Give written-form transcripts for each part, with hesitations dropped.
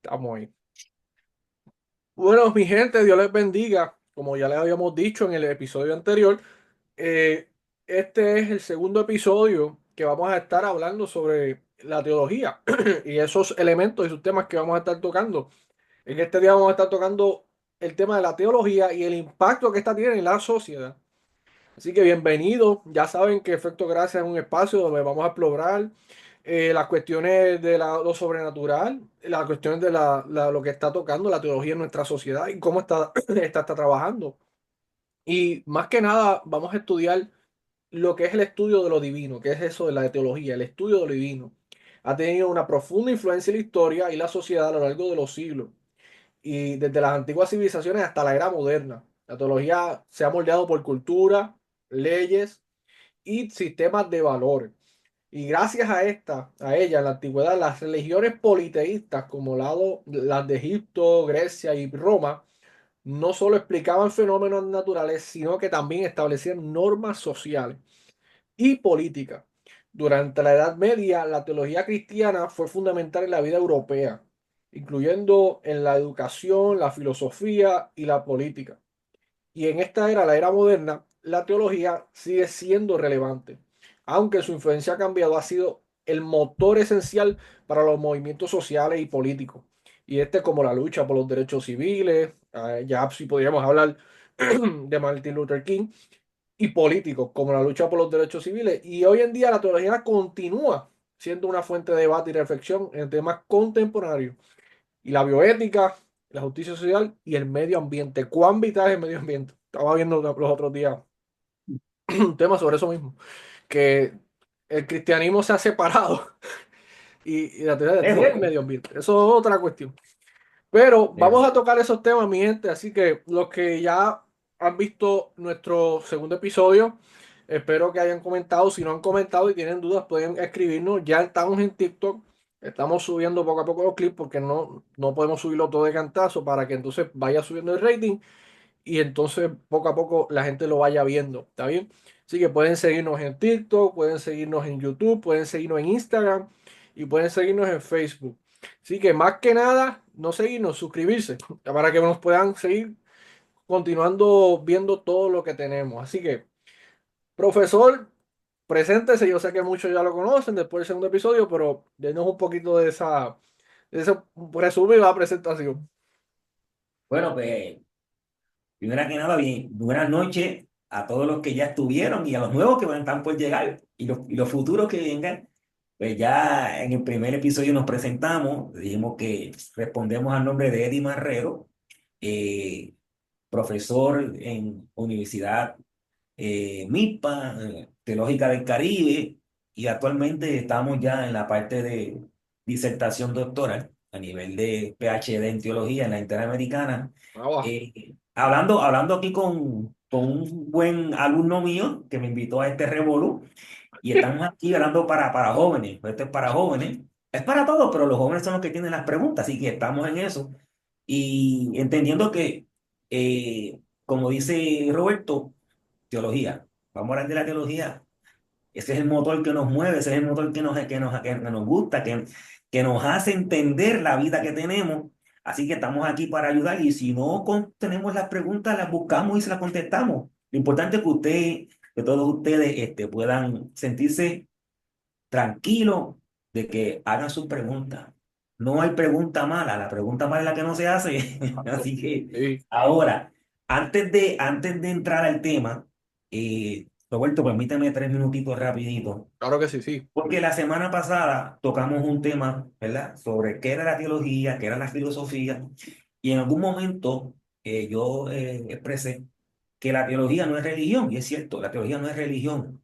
Estamos ahí. Bueno, mi gente, Dios les bendiga. Como ya les habíamos dicho en el episodio anterior, eh, este es el segundo episodio que vamos a estar hablando sobre la teología y esos elementos y sus temas que vamos a estar tocando. En este día vamos a estar tocando el tema de la teología y el impacto que esta tiene en la sociedad. Así que bienvenidos. Ya saben que Efecto Gracia es un espacio donde vamos a explorar las cuestiones de lo sobrenatural, las cuestiones de lo que está tocando la teología en nuestra sociedad y cómo está trabajando. Y más que nada, vamos a estudiar lo que es el estudio de lo divino, que es eso de la teología, el estudio de lo divino. Ha tenido una profunda influencia en la historia y la sociedad a lo largo de los siglos. Y desde las antiguas civilizaciones hasta la era moderna. La teología se ha moldeado por cultura, leyes y sistemas de valores. Y gracias a ella, en la antigüedad, las religiones politeístas como las de Egipto, Grecia y Roma, no solo explicaban fenómenos naturales, sino que también establecían normas sociales y políticas. Durante la Edad Media, la teología cristiana fue fundamental en la vida europea, incluyendo en la educación, la filosofía y la política. Y en esta era, la era moderna, la teología sigue siendo relevante, aunque su influencia ha cambiado, ha sido el motor esencial para los movimientos sociales y políticos. Y como la lucha por los derechos civiles, ya si podríamos hablar de Martin Luther King, y políticos, como la lucha por los derechos civiles. Y hoy en día la teología continúa siendo una fuente de debate y reflexión en temas contemporáneos y la bioética, la justicia social y el medio ambiente. ¿Cuán vital es el medio ambiente? Estaba viendo los otros días un tema sobre eso mismo, que el cristianismo se ha separado y la teología del Lejos, medio ambiente. Eso es otra cuestión. Pero lejos. vamos a tocar esos temas, mi gente. Así que los que ya han visto nuestro segundo episodio, espero que hayan comentado. Si no han comentado y tienen dudas, pueden escribirnos. Ya estamos en TikTok. Estamos subiendo poco a poco los clips porque no podemos subirlo todo de cantazo para que entonces vaya subiendo el rating y entonces poco a poco la gente lo vaya viendo. ¿Está bien? Así que pueden seguirnos en TikTok, pueden seguirnos en YouTube, pueden seguirnos en Instagram y pueden seguirnos en Facebook. Así que más que nada, no seguirnos, suscribirse para que nos puedan seguir continuando viendo todo lo que tenemos. Así que, profesor, preséntese. Yo sé que muchos ya lo conocen después del segundo episodio, pero denos un poquito de ese resumen de la presentación. Bueno, pues, primero que nada, bien, buenas noches a todos los que ya estuvieron y a los nuevos que van a estar por llegar y los futuros que vengan. Pues ya en el primer episodio nos presentamos, dijimos que respondemos al nombre de Eddie Marrero, eh, profesor en Universidad MIPA, Teológica del Caribe, y actualmente estamos ya en la parte de disertación doctoral a nivel de PhD en teología en la Interamericana. Abajo. Hablando aquí con un buen alumno mío que me invitó a este revolú, y estamos aquí hablando para jóvenes. Esto es para jóvenes, es para todos, pero los jóvenes son los que tienen las preguntas, así que estamos en eso. Y entendiendo que, como dice Roberto, teología. Vamos a hablar de la teología. Ese es el motor que nos mueve, ese es el motor que nos gusta, que nos hace entender la vida que tenemos. Así que estamos aquí para ayudar y si no tenemos las preguntas, las buscamos y se las contestamos. Lo importante es que todos ustedes puedan sentirse tranquilos de que hagan sus preguntas. No hay pregunta mala, la pregunta mala es la que no se hace. Exacto. Así que Sí, ahora, antes de entrar al tema, Roberto, permíteme 3 minutitos rapidito, claro que sí, sí. porque la semana pasada tocamos un tema, ¿verdad? Sobre qué era la teología, qué era la filosofía, y en algún momento yo expresé que la teología no es religión, y es cierto, la teología no es religión,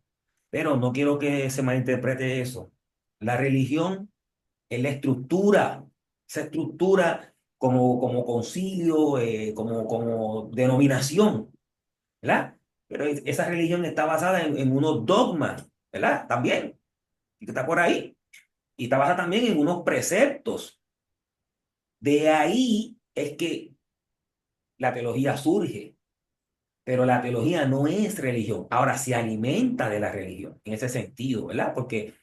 pero no quiero que se malinterprete eso. La religión es la estructura, esa estructura como concilio, como denominación, ¿verdad? Pero esa religión está basada en unos dogmas, ¿verdad? También, y que está por ahí. Y está basada también en unos preceptos. De ahí es que la teología surge, pero la teología no es religión. Ahora se alimenta de la religión, en ese sentido, ¿verdad? Porque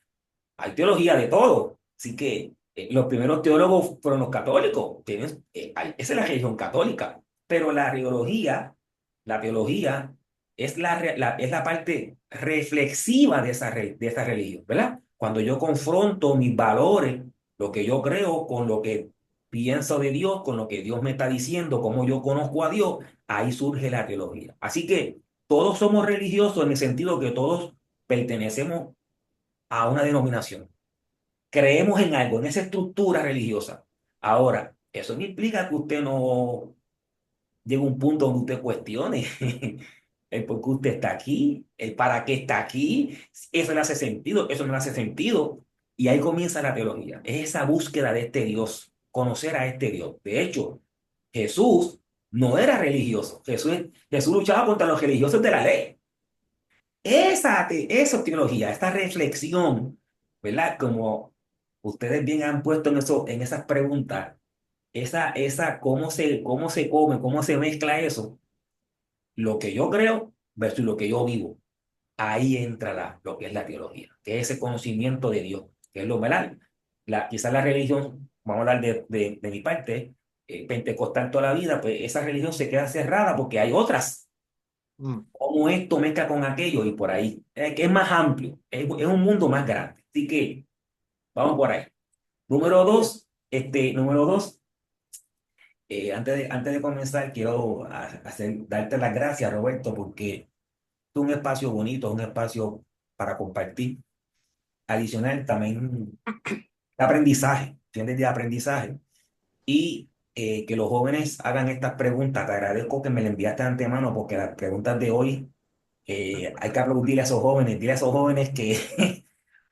hay teología de todo. Así que Los primeros teólogos fueron los católicos. Esa es la religión católica. Pero la teología es la parte reflexiva de de esa religión, ¿verdad? Cuando yo confronto mis valores, lo que yo creo con lo que pienso de Dios, con lo que Dios me está diciendo, cómo yo conozco a Dios, ahí surge la teología. Así que todos somos religiosos en el sentido que todos pertenecemos a una denominación. Creemos en algo, en esa estructura religiosa. Ahora, eso no implica que usted no llegue a un punto donde usted cuestione el por qué usted está aquí, el para qué está aquí, eso le hace sentido, eso no le hace sentido. Y ahí comienza la teología. Es esa búsqueda de este Dios, conocer a este Dios. De hecho, Jesús no era religioso. Jesús luchaba contra los religiosos de la ley. Esa teología, esta reflexión, ¿verdad? Como ustedes bien han puesto en esas preguntas, cómo se come, cómo se mezcla eso, lo que yo creo versus lo que yo vivo. Ahí entra lo que es la teología, que es ese conocimiento de Dios, que es lo, ¿verdad? Quizás la religión, vamos a hablar de mi parte, pentecostal toda la vida, pues esa religión se queda cerrada porque hay otras Mm. cómo esto mezcla con aquello y por ahí. Que es más amplio, es un mundo más grande. Así que vamos por ahí. Número Bien. dos, número dos, antes de comenzar, quiero darte las gracias, Roberto, porque es un espacio bonito, es un espacio para compartir. Adicional, también de aprendizaje, ¿entiendes? De aprendizaje. Y que los jóvenes hagan estas preguntas. Te agradezco que me las enviaste de antemano porque las preguntas de hoy hay que aplaudirle a esos jóvenes, dile a esos jóvenes que,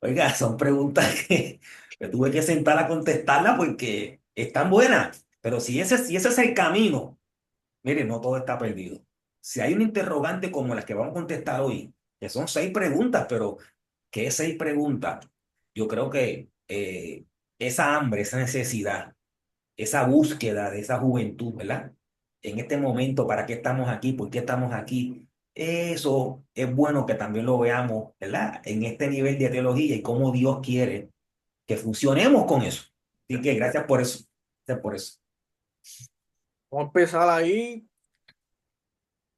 oiga, son preguntas que me tuve que sentar a contestarlas porque están buenas. Pero si ese es el camino, mire, no todo está perdido. Si hay un interrogante como las que vamos a contestar hoy, que son 6 preguntas, pero ¿qué es 6 preguntas? Yo creo que esa hambre, esa necesidad, esa búsqueda de esa juventud, ¿verdad? En este momento, ¿para qué estamos aquí? ¿Por qué estamos aquí? Eso es bueno que también lo veamos, ¿verdad? En este nivel de teología y cómo Dios quiere que funcionemos con eso. Así que gracias por eso. Gracias por eso. Vamos a empezar ahí.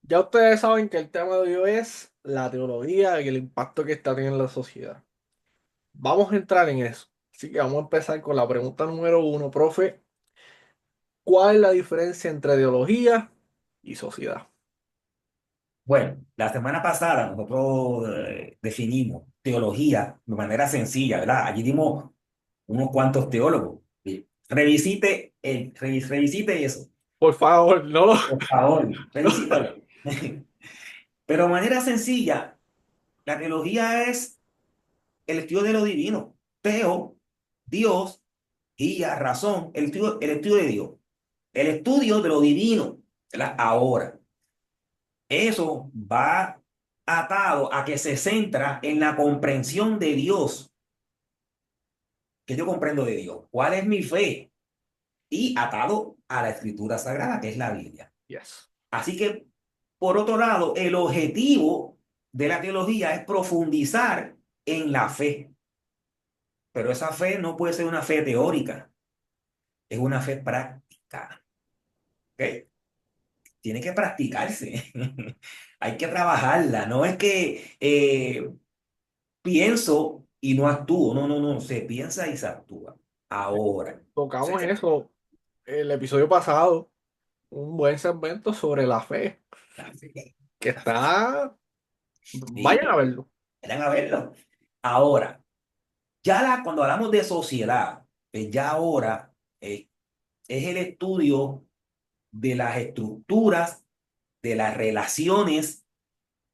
Ya ustedes saben que el tema de hoy es la teología y el impacto que está teniendo en la sociedad. Vamos a entrar en eso. Así que vamos a empezar con la pregunta número uno, profe. ¿Cuál es la diferencia entre ideología y sociedad? Bueno, la semana pasada nosotros definimos teología de manera sencilla, ¿verdad? Allí dimos unos cuantos teólogos. Sí. Revisite eso, Por favor, no lo... por favor, no. revisítalo. Pero de manera sencilla, la teología es el estudio de lo divino. Teo, Dios, guía, razón, el estudio de Dios. El estudio de lo divino. ¿Verdad? Ahora, eso va atado a que se centra en la comprensión de Dios, que yo comprendo de Dios. ¿Cuál es mi fe? Y atado a la escritura sagrada, que es la Biblia. Yes. Así que, por otro lado, el objetivo de la teología es profundizar en la fe. Pero esa fe no puede ser una fe teórica, es una fe práctica. ¿Ok? Tiene que practicarse. Hay que trabajarla. No es que pienso y no actúo. No, no, no. Se piensa y se actúa. Ahora. Tocamos eso el episodio pasado, un buen segmento sobre la fe, que está... Vayan a Sí, verlo. vayan a verlo. Ahora, cuando hablamos de sociedad, pues ya ahora es el estudio de las estructuras, de las relaciones,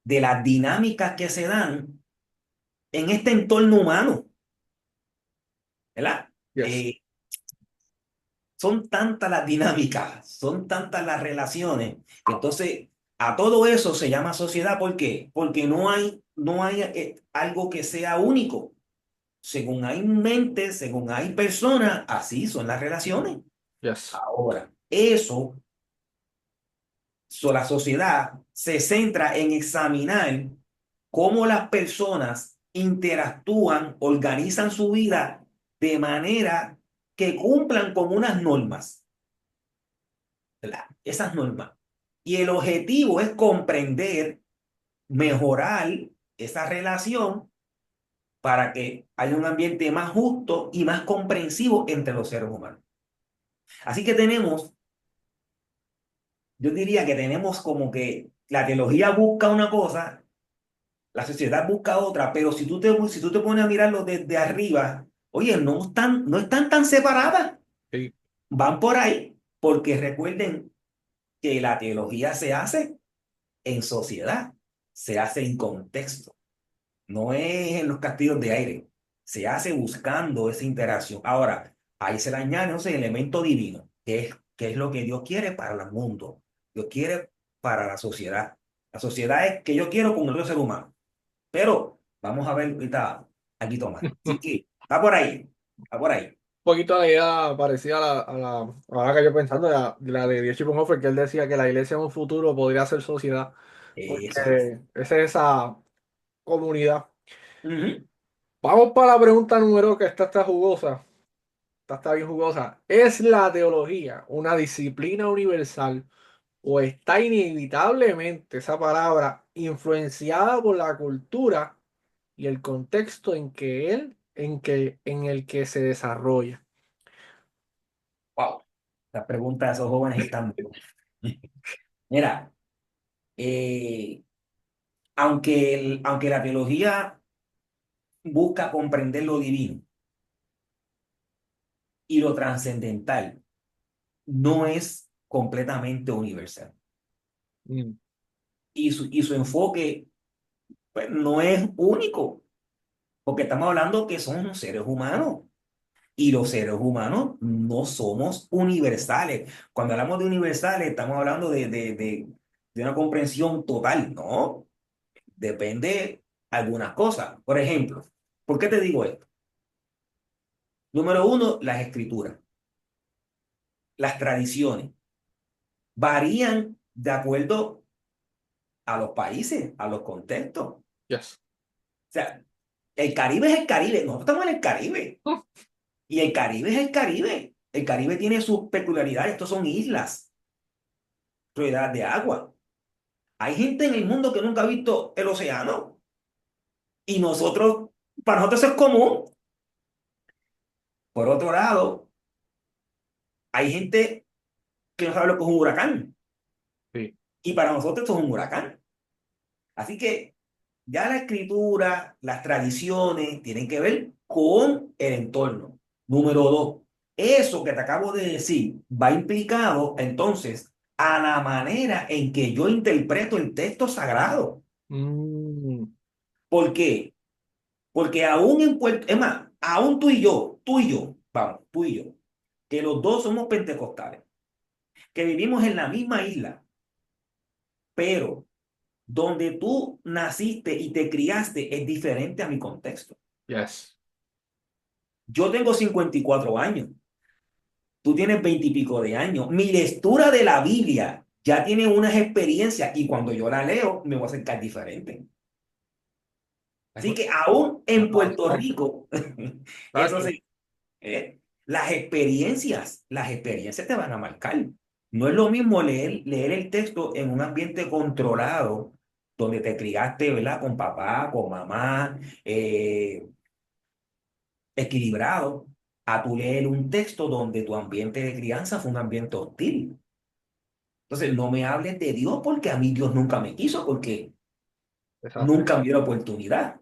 de las dinámicas que se dan en este entorno humano, ¿verdad? Yes. Eh, Son tantas las dinámicas, son tantas las relaciones, que entonces a todo eso se llama sociedad. ¿Por qué? Porque no hay algo que sea único. Según hay mentes, según hay personas, así son las relaciones. Yes. Ahora, la sociedad se centra en examinar cómo las personas interactúan, organizan su vida de manera que cumplan con unas normas, ¿verdad? Esas normas. Y el objetivo es comprender, mejorar esa relación para que haya un ambiente más justo y más comprensivo entre los seres humanos. Así que tenemos, yo diría que tenemos como que la teología busca una cosa, la sociedad busca otra, pero si tú te pones a mirarlo desde arriba, oye, no están tan separadas, Sí. van por ahí, porque recuerden que la teología se hace en sociedad, se hace en contexto, no es en los castillos de aire, se hace buscando esa interacción. Ahora, ahí se le añade ese elemento divino, que es lo que Dios quiere para el mundo, Dios quiere para la sociedad. La sociedad es que yo quiero con el otro ser humano, pero vamos a ver ahorita aquí Tomás. Así que está por ahí, está por ahí. Poquito la idea parecida ahora que yo pensando, la de Dietrich Bonhoeffer, que él decía que la iglesia en un futuro podría ser sociedad, Eso es. porque esa es esa comunidad. Ujú. Vamos para la pregunta número que está jugosa, está bien jugosa. ¿Es la teología una disciplina universal o está inevitablemente esa palabra influenciada por la cultura y el contexto en el que se desarrolla? Wow. Las preguntas de esos jóvenes están buenas. Mira, eh, aunque la teología busca comprender lo divino y lo trascendental, no es completamente universal. Mm, Y su enfoque, pues, no es único, porque estamos hablando que son seres humanos. Y los seres humanos no somos universales. Cuando hablamos de universales, estamos hablando de una comprensión total, ¿no? Depende algunas cosas. Por ejemplo, ¿por qué te digo esto? Número uno, las escrituras, las tradiciones varían de acuerdo a los países, a los contextos. O yes. sea, el Caribe es el Caribe, nosotros estamos en el Caribe y el Caribe es el Caribe. El Caribe tiene sus peculiaridades, estos son islas, propiedad de agua. Hay gente en el mundo que nunca ha visto el océano y para nosotros eso es común. Por otro lado, hay gente que no sabe lo que es un huracán Sí. y para nosotros esto es un huracán. Así que ya la escritura, las tradiciones tienen que ver con el entorno. Número dos, eso que te acabo de decir va implicado entonces a la manera en que yo interpreto el texto sagrado. Mm, ¿Por qué? Porque aún en Puerto, es más, aún tú y yo, vamos, tú y yo, que los dos somos pentecostales, que vivimos en la misma isla, pero donde tú naciste y te criaste es diferente a mi contexto. yes. Yo tengo 54 años, tú tienes 20 y pico de años. Mi lectura de la Biblia ya tiene unas experiencias y cuando yo la leo me voy a acercar diferente. Así que aún en Puerto Bastante. Rico, Tacho. entonces las experiencias te van a marcar. No es lo mismo leer el texto en un ambiente controlado, donde te criaste, ¿verdad? Con papá, con mamá, equilibrado, a tu leer un texto donde tu ambiente de crianza fue un ambiente hostil. Entonces, no me hables de Dios porque a mí Dios nunca me quiso, porque Exacto. nunca me dio la oportunidad.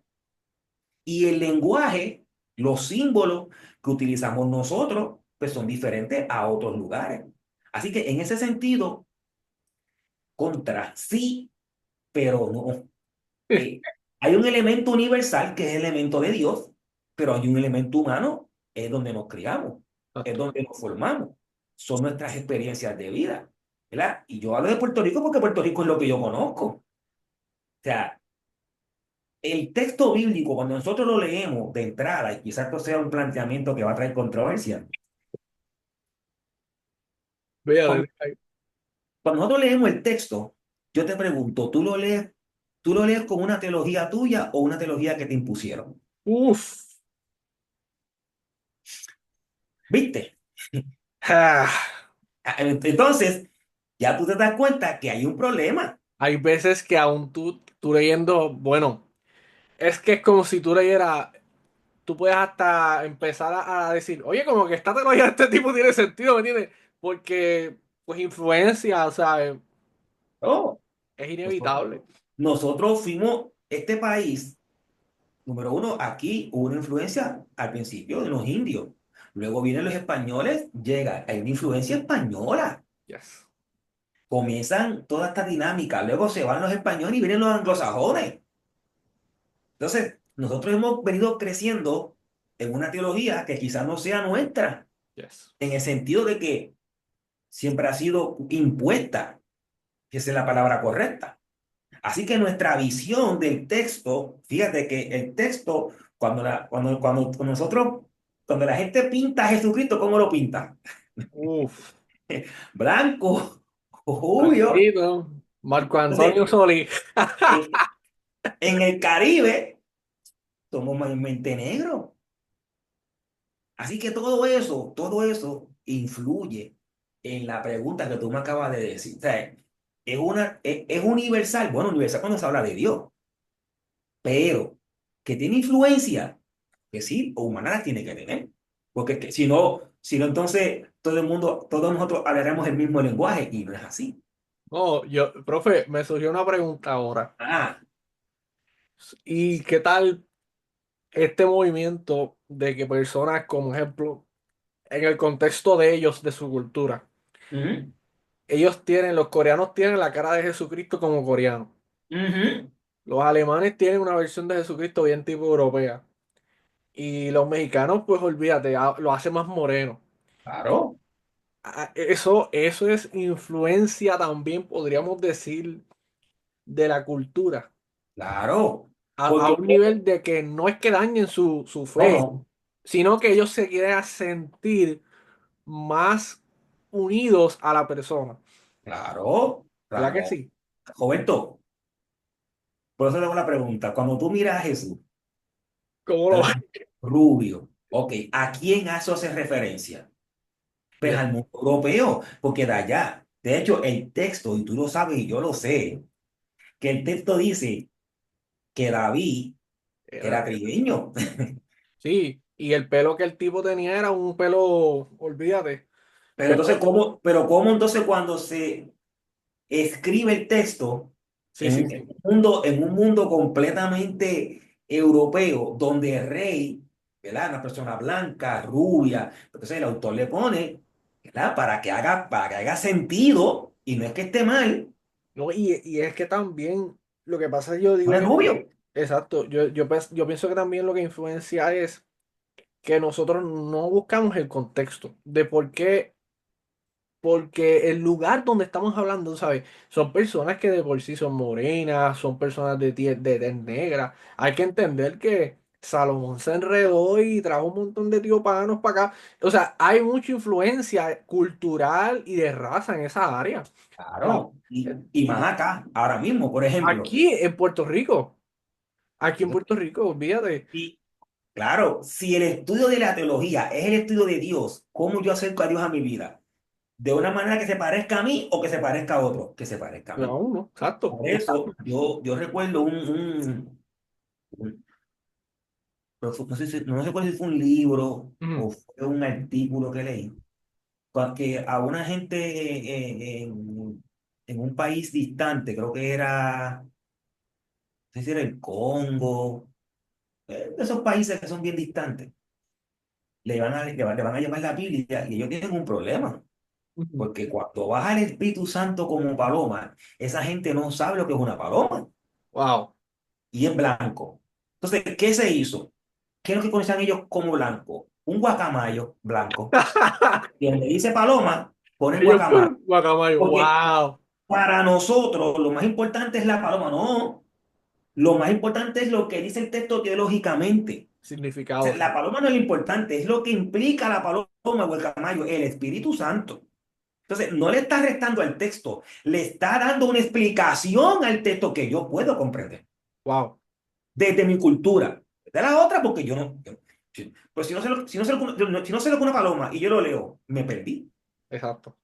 Y el lenguaje, los símbolos que utilizamos nosotros, pues son diferentes a otros lugares. Así que en ese sentido, contra sí, pero no. Eh, Hay un elemento universal que es el elemento de Dios, pero hay un elemento humano, es donde nos criamos, es Exacto. donde nos formamos, son nuestras experiencias de vida, ¿verdad? Y yo hablo de Puerto Rico porque Puerto Rico es lo que yo conozco. O sea, el texto bíblico, cuando nosotros lo leemos de entrada, y quizás esto sea un planteamiento que va a traer controversia, Véale. cuando, cuando nosotros leemos el texto, yo te pregunto, tú lo lees con una teología tuya o una teología que te impusieron? Uf. ¿Viste? Ah, Entonces, ya tú te das cuenta que hay un problema. hay veces que aún tú leyendo, bueno, es que es como si tú leyeras, tú puedes hasta empezar a decir, oye, como que esta teoría de este tipo tiene sentido, ¿me entiendes? Porque, pues, influencia, o sea, Oh, es nosotros, inevitable. nosotros fuimos este país, número uno, aquí hubo una influencia al principio de los indios. Luego vienen los españoles, llega, hay una influencia española. Yes. Comienzan toda esta dinámica. Luego se van los españoles y vienen los anglosajones. Entonces, nosotros hemos venido creciendo en una teología que quizás no sea nuestra, Yes. en el sentido de que siempre ha sido impuesta, que esa es la palabra correcta. Así que nuestra visión del texto, fíjate que el texto, cuando nosotros, cuando la gente pinta a Jesucristo, ¿cómo lo pinta? Uf. Blanco, rubio. Blanquito. Marco Antonio Entonces, Solís. en, en el Caribe, somos mayormente negros. Así que todo eso influye en la pregunta que tú me acabas de decir. O sea, es universal. Bueno, universal cuando se habla de Dios, pero que tiene influencia, que sí, o humana la tiene que tener. Porque si no, entonces todo el mundo, todos nosotros hablaremos el mismo lenguaje y no es así. No, yo, profe, me surgió una pregunta ahora. Ah, ¿Y qué tal este movimiento de que personas, como ejemplo, en el contexto de ellos, de su cultura, ujú, ellos tienen, los coreanos tienen la cara de Jesucristo como coreano. ujú, Los alemanes tienen una versión de Jesucristo bien tipo europea. Y los mexicanos, pues olvídate, lo hace más moreno. claro, Eso es influencia también, podríamos decir, de la cultura. claro. A Porque, un nivel de que no es que dañen su no, fe, no, sino que ellos se quieren sentir más unidos a la persona. claro, ¿Verdad que claro. sí? Roberto, por eso le hago la pregunta. Cuando tú miras a Jesús, ¿Cómo lo blanco, rubio, ok, ¿a quién eso hace referencia? Pues Yes. al mundo europeo, porque de allá. De hecho, el texto, y tú lo sabes y yo lo sé, que el texto dice que David Era- era trigueño. sí, y el pelo que el tipo tenía era un pelo, olvídate, Pero entonces, pelo, ¿cómo entonces cuando se escribe el texto sí, sí, en sí. un mundo completamente europeo, donde el rey, ¿verdad? Una persona blanca, rubia, entonces el autor le pone, ¿verdad? Para que haga sentido, y no es que esté mal, No, y es que también lo que pasa, yo digo pone que, rubio. exacto, yo pienso que también lo que influencia es que nosotros no buscamos el contexto de por qué. Porque el lugar donde estamos hablando, ¿sabes? Son personas que de por sí son morenas, son personas de tez negra. Hay que entender que Salomón se enredó y trajo un montón de tíos paganos para acá. O sea, hay mucha influencia cultural y de raza en esa área. Ah, Claro, y más acá, ahora mismo, por ejemplo. aquí en Puerto Rico, aquí en Puerto Rico, olvídate. Y claro, si el estudio de la teología es el estudio de Dios, ¿cómo yo acerco a Dios a mi vida? ¿De una manera que se parezca a mí o que se parezca a otro? Que se parezca a mí. No, no, exacto, Por eso exacto. yo recuerdo pero no sé, no sé cuál si fue un libro Ujú. o fue un artículo que leí, que a una gente en un país distante, creo que era, no sé si era el Congo, de esos países que son bien distantes, le van a llamar la Biblia y ellos tienen un problema. Ujú. Porque cuando baja el Espíritu Santo como paloma, esa gente no sabe lo que es una paloma Wow. y es blanco. Entonces, ¿qué se hizo? ¿Qué es lo que conocían ellos como blanco? Un guacamayo blanco. Y donde dice paloma, ponen Ellos, guacamayo. guacamayo, Porque wow. para nosotros lo más importante es la paloma. No, lo más importante es lo que dice el texto teológicamente. O sea, Significado, la sí. paloma no es lo importante, es lo que implica la paloma o el guacamayo, el Espíritu Santo. Entonces, no le está restando al texto, le está dando una explicación al texto que yo puedo comprender Wow. desde mi cultura. De la otra, porque yo no. Sí. Pues si no sé lo que una paloma y yo lo leo, me perdí. Exacto.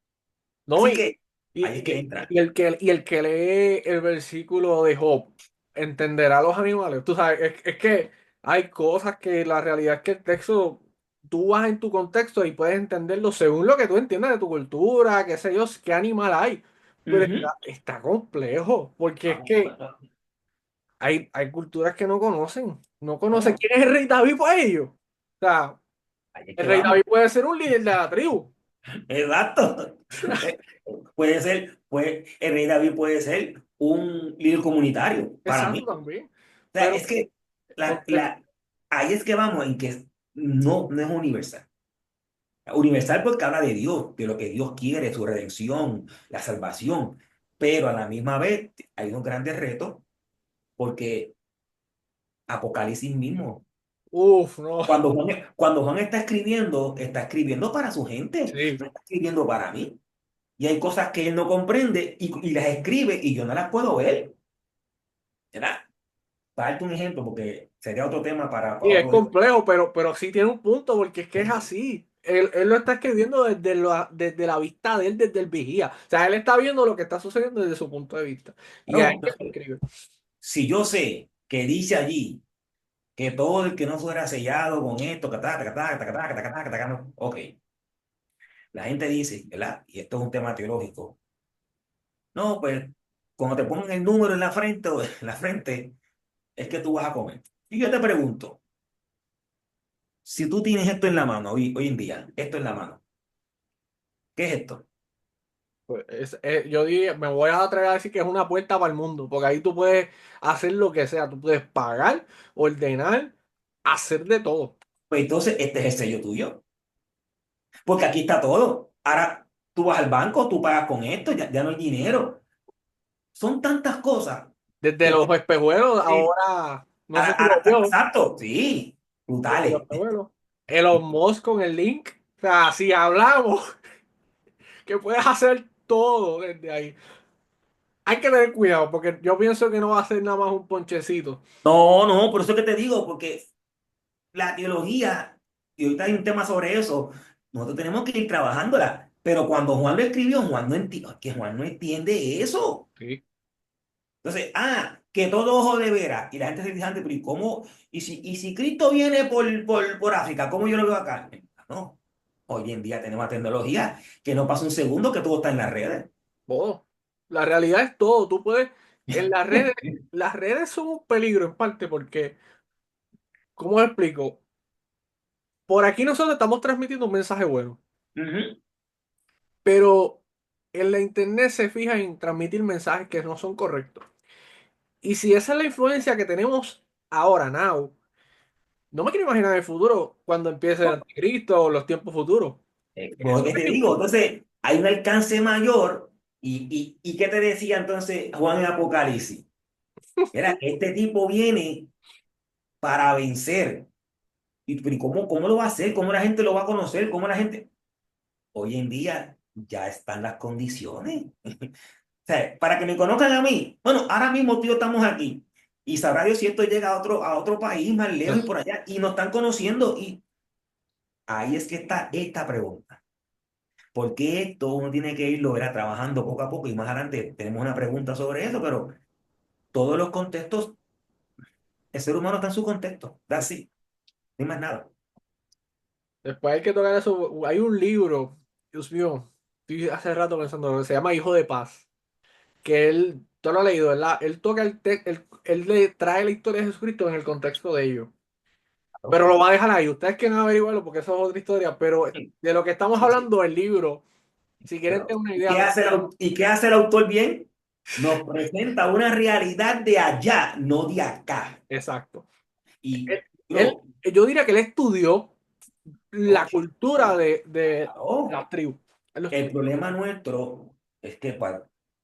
No, Así que ahí es que entra. y el que lee el versículo de Job entenderá a los animales. Tú sabes, es que hay cosas que la realidad es que el texto, tú vas en tu contexto y puedes entenderlo según lo que tú entiendas de tu cultura, qué sé yo, qué animal hay. Pero Ujú. está complejo, porque es No, que no, hay culturas que no conocen no, quién es el rey David por ellos. O sea, ahí es el que rey David vamos. puede ser un líder de la tribu. Exacto. Eh, Puede ser, el rey David puede ser un líder comunitario para Exacto mí. también. O sea, Pero es que la, conte- la, ahí es que vamos en que no es universal. Universal porque habla de Dios, de lo que Dios quiere, su redención, la salvación. Pero a la misma vez hay unos grandes retos porque Apocalipsis mismo. uf, no. Cuando Juan está escribiendo para su gente, Sí. no está escribiendo para mí. Y hay cosas que él no comprende y las escribe y yo no las puedo ver. ¿Verdad? Para darte un ejemplo, porque sería otro tema Y para es otro día. complejo, pero sí tiene un punto, porque es que es así. Él lo está escribiendo desde la vista de él, desde el vigía. O sea, él está viendo lo que está sucediendo desde su punto de vista. Y ahí Claro, es que entonces, escribe. si yo sé que dice allí que todo el que no fuera sellado con esto, no, ok, la gente dice, ¿verdad? Y esto es un tema teológico. No, pues cuando te pongan el número en la frente o en la frente, es que tú vas a comer. Y yo te pregunto, si tú tienes esto en la mano hoy en día, esto en la mano, ¿qué es esto? Pues yo diría, me voy a atrever a decir que es una puerta para el mundo, porque ahí tú puedes hacer lo que sea. Tú puedes pagar, ordenar, hacer de todo. Pues entonces este es el sello tuyo, porque aquí está todo. Ahora tú vas al banco, tú pagas con esto, ya no hay dinero. Son tantas cosas Desde que los espejuelos, sí, ahora, no sé si lo vio, exacto, sí, desde los brutales. espejuelos. Elon Musk con el link. O sea, si hablamos. Que puedes hacer todo desde ahí. Hay que tener cuidado porque yo pienso que no va a ser nada más un ponchecito. No, no, por eso es que te digo, porque la teología, y ahorita hay un tema sobre eso, nosotros tenemos que ir trabajándola. Pero cuando Juan lo escribió, que Juan no entiende eso. Sí. Entonces, que todo ojo de vera. Y la gente se dice, "Ande, pero ¿y cómo? Y si Cristo viene por África, ¿cómo yo lo veo acá?" No. Hoy en día tenemos tecnología que no pasa un segundo que todo está en las redes. Todo. La realidad es todo. Tú puedes, en las redes son un peligro en parte porque, ¿cómo explico? Por aquí nosotros estamos transmitiendo un mensaje bueno, Ujú. pero en la internet se fija en transmitir mensajes que no son correctos. Y si esa es la influencia que tenemos ahora, now, no me quiero imaginar el futuro cuando empiece el anticristo o los tiempos futuros. Bueno, Eso ¿qué te es digo? Entonces, hay un alcance mayor. ¿Y qué te decía entonces Juan en Apocalipsis? Era, este tipo viene para vencer. ¿Y cómo lo va a hacer? ¿Cómo la gente lo va a conocer? ¿Cómo la gente? Hoy en día ya están las condiciones. O sea, para que me conozcan a mí, bueno, ahora mismo tío estamos aquí y sabrá Dios si esto llega a otro país más lejos y por allá y nos están conociendo y ahí es que está esta pregunta. ¿Por qué esto uno tiene que irlo verá, trabajando poco a poco? Y más adelante tenemos una pregunta sobre eso, pero todos los contextos, el ser humano está en su contexto, así, ni más nada. Después hay que tocar eso. Hay un libro, Dios mío, estoy hace rato pensando, que se llama Hijo de Paz, que él, tú lo has leído, ¿verdad? Él toca él le trae la historia de Jesucristo en el contexto de ellos. Pero lo va a dejar ahí. Ustedes quieren averiguarlo porque eso es otra historia. Pero Sí, de lo que estamos sí, sí. hablando, el libro, si quieren Pero, tener una ¿y idea qué más. hace y qué hace el autor bien? Nos presenta una realidad de allá, no de acá. Exacto. Y Él, yo, yo diría que él estudió la oye, cultura de claro, las tribus. Él lo el estudió. problema nuestro es que,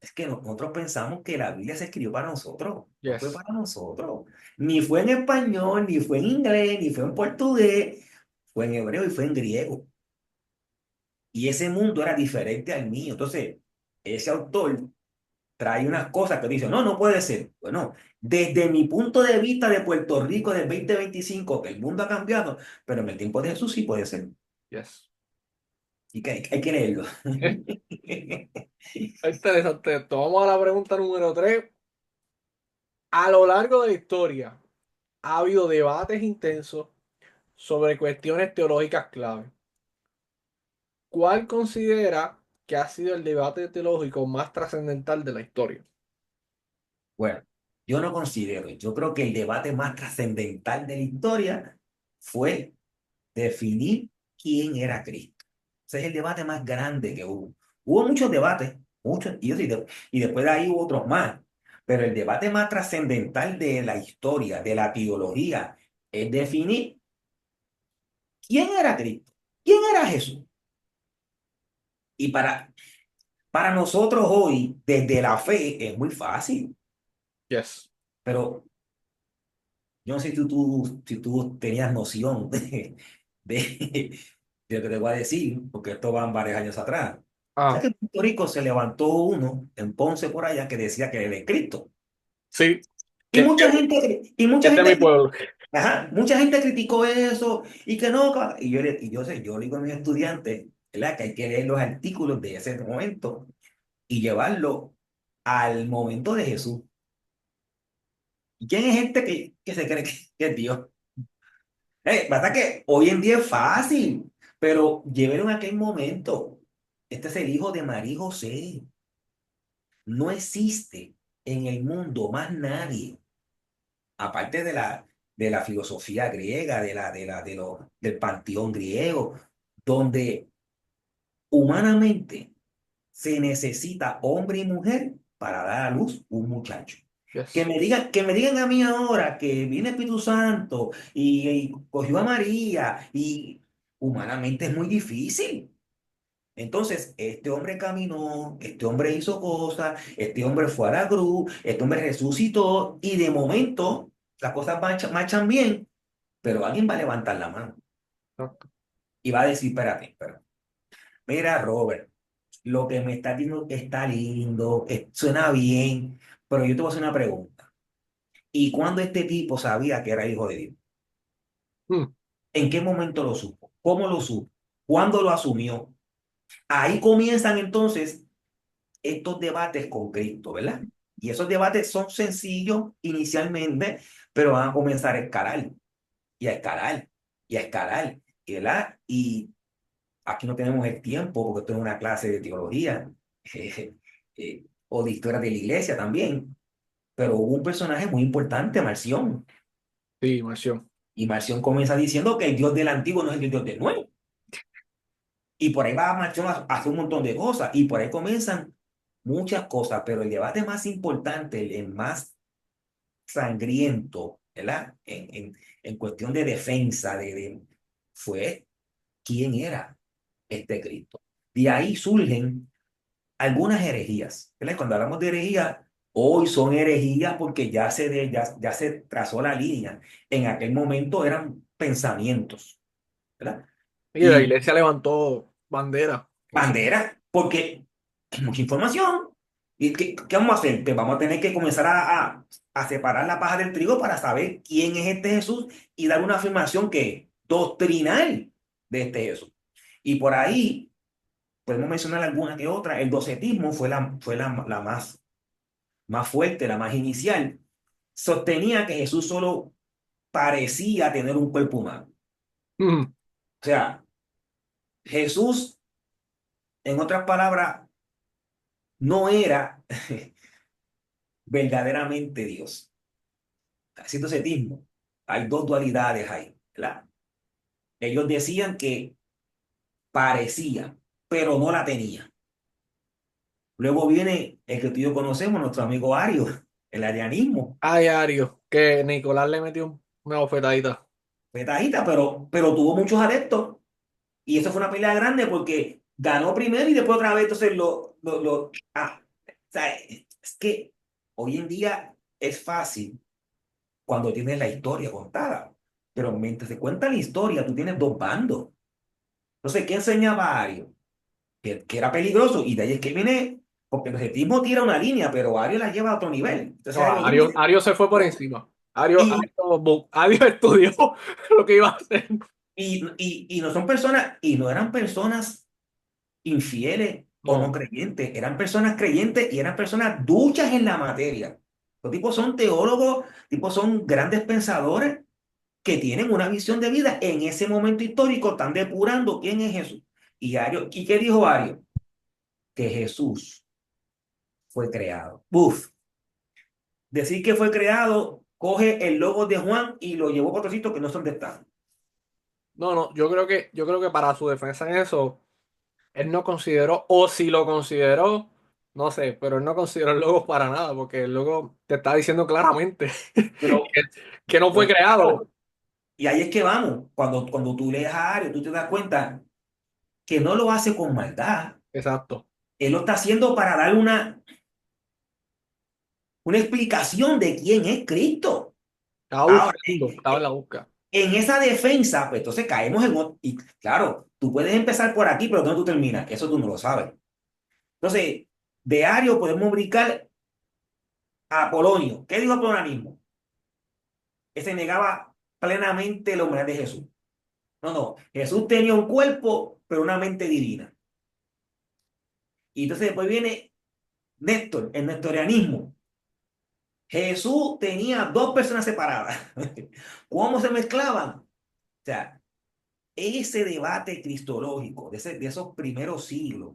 es que nosotros pensamos que la Biblia se escribió para nosotros, no fue Yes. para nosotros. Ni fue en español, ni fue en inglés, ni fue en portugués, fue en hebreo y fue en griego. Y ese mundo era diferente al mío. Entonces, ese autor trae unas cosas que dicen, no, no puede ser. Bueno, desde mi punto de vista de Puerto Rico del 2025 que el mundo ha cambiado, pero en el tiempo de Jesús sí puede ser. Yes. Y que hay que leerlo. Interesante esto. Vamos a la pregunta número 3. A lo largo de la historia ha habido debates intensos sobre cuestiones teológicas clave. ¿Cuál considera que ha sido el debate teológico más trascendental de la historia? Bueno, yo no considero, yo creo que el debate más trascendental de la historia fue definir quién era Cristo. Ese es el debate más grande que hubo. Hubo muchos debates, muchos, y después de ahí hubo otros más. Pero el debate más trascendental de la historia, de la teología, es definir quién era Cristo, quién era Jesús. Y para nosotros hoy, desde la fe, es muy fácil. Yes. Pero yo no sé si tú tenías noción de lo que te voy a decir, porque esto va varios años atrás. ¿Sabes Ah, que en Puerto Rico se levantó uno en Ponce por allá que decía que era de Cristo? sí, Y mucha gente, y mucha es de mi gente, pueblo. ajá, mucha gente criticó eso y que no, y yo le digo a mis estudiantes, ¿verdad? Que hay que leer los artículos de ese momento y llevarlo al momento de Jesús. ¿Y quién es este que se cree que es Dios? Pasa que hoy en día es fácil, pero llevaron aquel momento. Este es el hijo de María y José. No existe en el mundo más nadie, aparte de la filosofía griega, del panteón griego, donde humanamente se necesita hombre y mujer para dar a luz un muchacho. Yes. Que me digan a mí ahora que viene Espíritu Santo y cogió a María y humanamente es muy difícil. Entonces, este hombre caminó, este hombre hizo cosas, este hombre fue a la cruz, este hombre resucitó y de momento las cosas marchan bien, pero alguien va a levantar la mano Exacto. y va a decir, espérate. Mira, Robert, lo que me está diciendo está lindo, suena bien, pero yo te voy a hacer una pregunta. ¿Y cuándo este tipo sabía que era hijo de Dios? Mm, ¿En qué momento lo supo? ¿Cómo lo supo? ¿Cuándo lo asumió? Ahí comienzan entonces estos debates con Cristo, ¿verdad? Y esos debates son sencillos inicialmente, pero van a comenzar a escalar y a escalar y a escalar, ¿verdad? Y aquí no tenemos el tiempo porque esto es una clase de teología o de historia de la iglesia también, pero hubo un personaje muy importante, Marción, sí, Marción. y Marción comienza diciendo que el Dios del antiguo no es el Dios del nuevo, y por ahí va Marción a hacer un montón de cosas, y por ahí comienzan muchas cosas, pero el debate más importante, el más sangriento, ¿verdad? En cuestión de defensa, fue quién era este Cristo. De ahí surgen algunas herejías, ¿verdad? Cuando hablamos de herejía, hoy son herejías porque ya se trazó la línea. En aquel momento eran pensamientos, ¿verdad? Y la Y iglesia levantó bandera. Eso. bandera, porque hay mucha información. ¿Y qué vamos a hacer? Pues vamos a tener que comenzar a separar la paja del trigo para saber quién es este Jesús y dar una afirmación que es doctrinal de este Jesús. Y por ahí podemos mencionar alguna que otra. El docetismo fue la más fuerte, la más inicial. Sostenía que Jesús solo parecía tener un cuerpo humano. Mm, O sea, Jesús, en otras palabras, no era verdaderamente Dios. Haciendo cetismo, hay dos dualidades ahí, ¿verdad? Ellos decían que parecía, pero no la tenía. Luego viene el que tú y yo conocemos, nuestro amigo Ario, el arianismo. Ay, Ario, que Nicolás le metió una bofetadita. Petadita, pero tuvo muchos adeptos. Y eso fue una pelea grande porque ganó primero y después otra vez, entonces o sea, es que hoy en día es fácil cuando tienes la historia contada, pero mientras se cuenta la historia, tú tienes dos bandos. Entonces, ¿qué enseñaba Ario? Que era peligroso y de ahí es que viene. porque el gnosticismo tira una línea, pero Ario la lleva a otro nivel. Entonces No, Ario Ario, dice, Ario se fue por encima. y, Ario estudió lo que iba a hacer. y no son personas, y no eran personas infieles o no No, creyentes, eran personas creyentes y eran personas duchas en la materia. Los tipos son teólogos, tipos son grandes pensadores que tienen una visión de vida en ese momento histórico, están depurando quién es Jesús. ¿Y qué dijo Ario? Que Jesús fue creado. Buf, decir que fue creado, coge el logo de Juan y lo llevó a otro sitio que no sé dónde está. no, yo creo que para su defensa en eso, él no consideró, o si lo consideró, no sé, pero él no consideró el logo para nada, porque el logo te está diciendo claramente Pero, que no fue pero creado. claro, y ahí es que vamos. Cuando tú lees a Ario, tú te das cuenta que no lo hace con maldad. Exacto. Él lo está haciendo para dar una explicación de quién es Cristo. Estaba Ahora, buscando, estaba en la búsqueda. en esa defensa, pues entonces caemos y claro, tú puedes empezar por aquí, pero ¿dónde tú terminas? Eso tú no lo sabes. Entonces, de Ario podemos brincar a Apolonio. ¿Qué dijo Apolonismo? Que se negaba plenamente la humanidad de Jesús. No, no, Jesús tenía un cuerpo, pero una mente divina. Y entonces después viene Néstor, el nestorianismo. Jesús tenía dos personas separadas. ¿Cómo se mezclaban? O sea, ese debate cristológico de esos primeros siglos,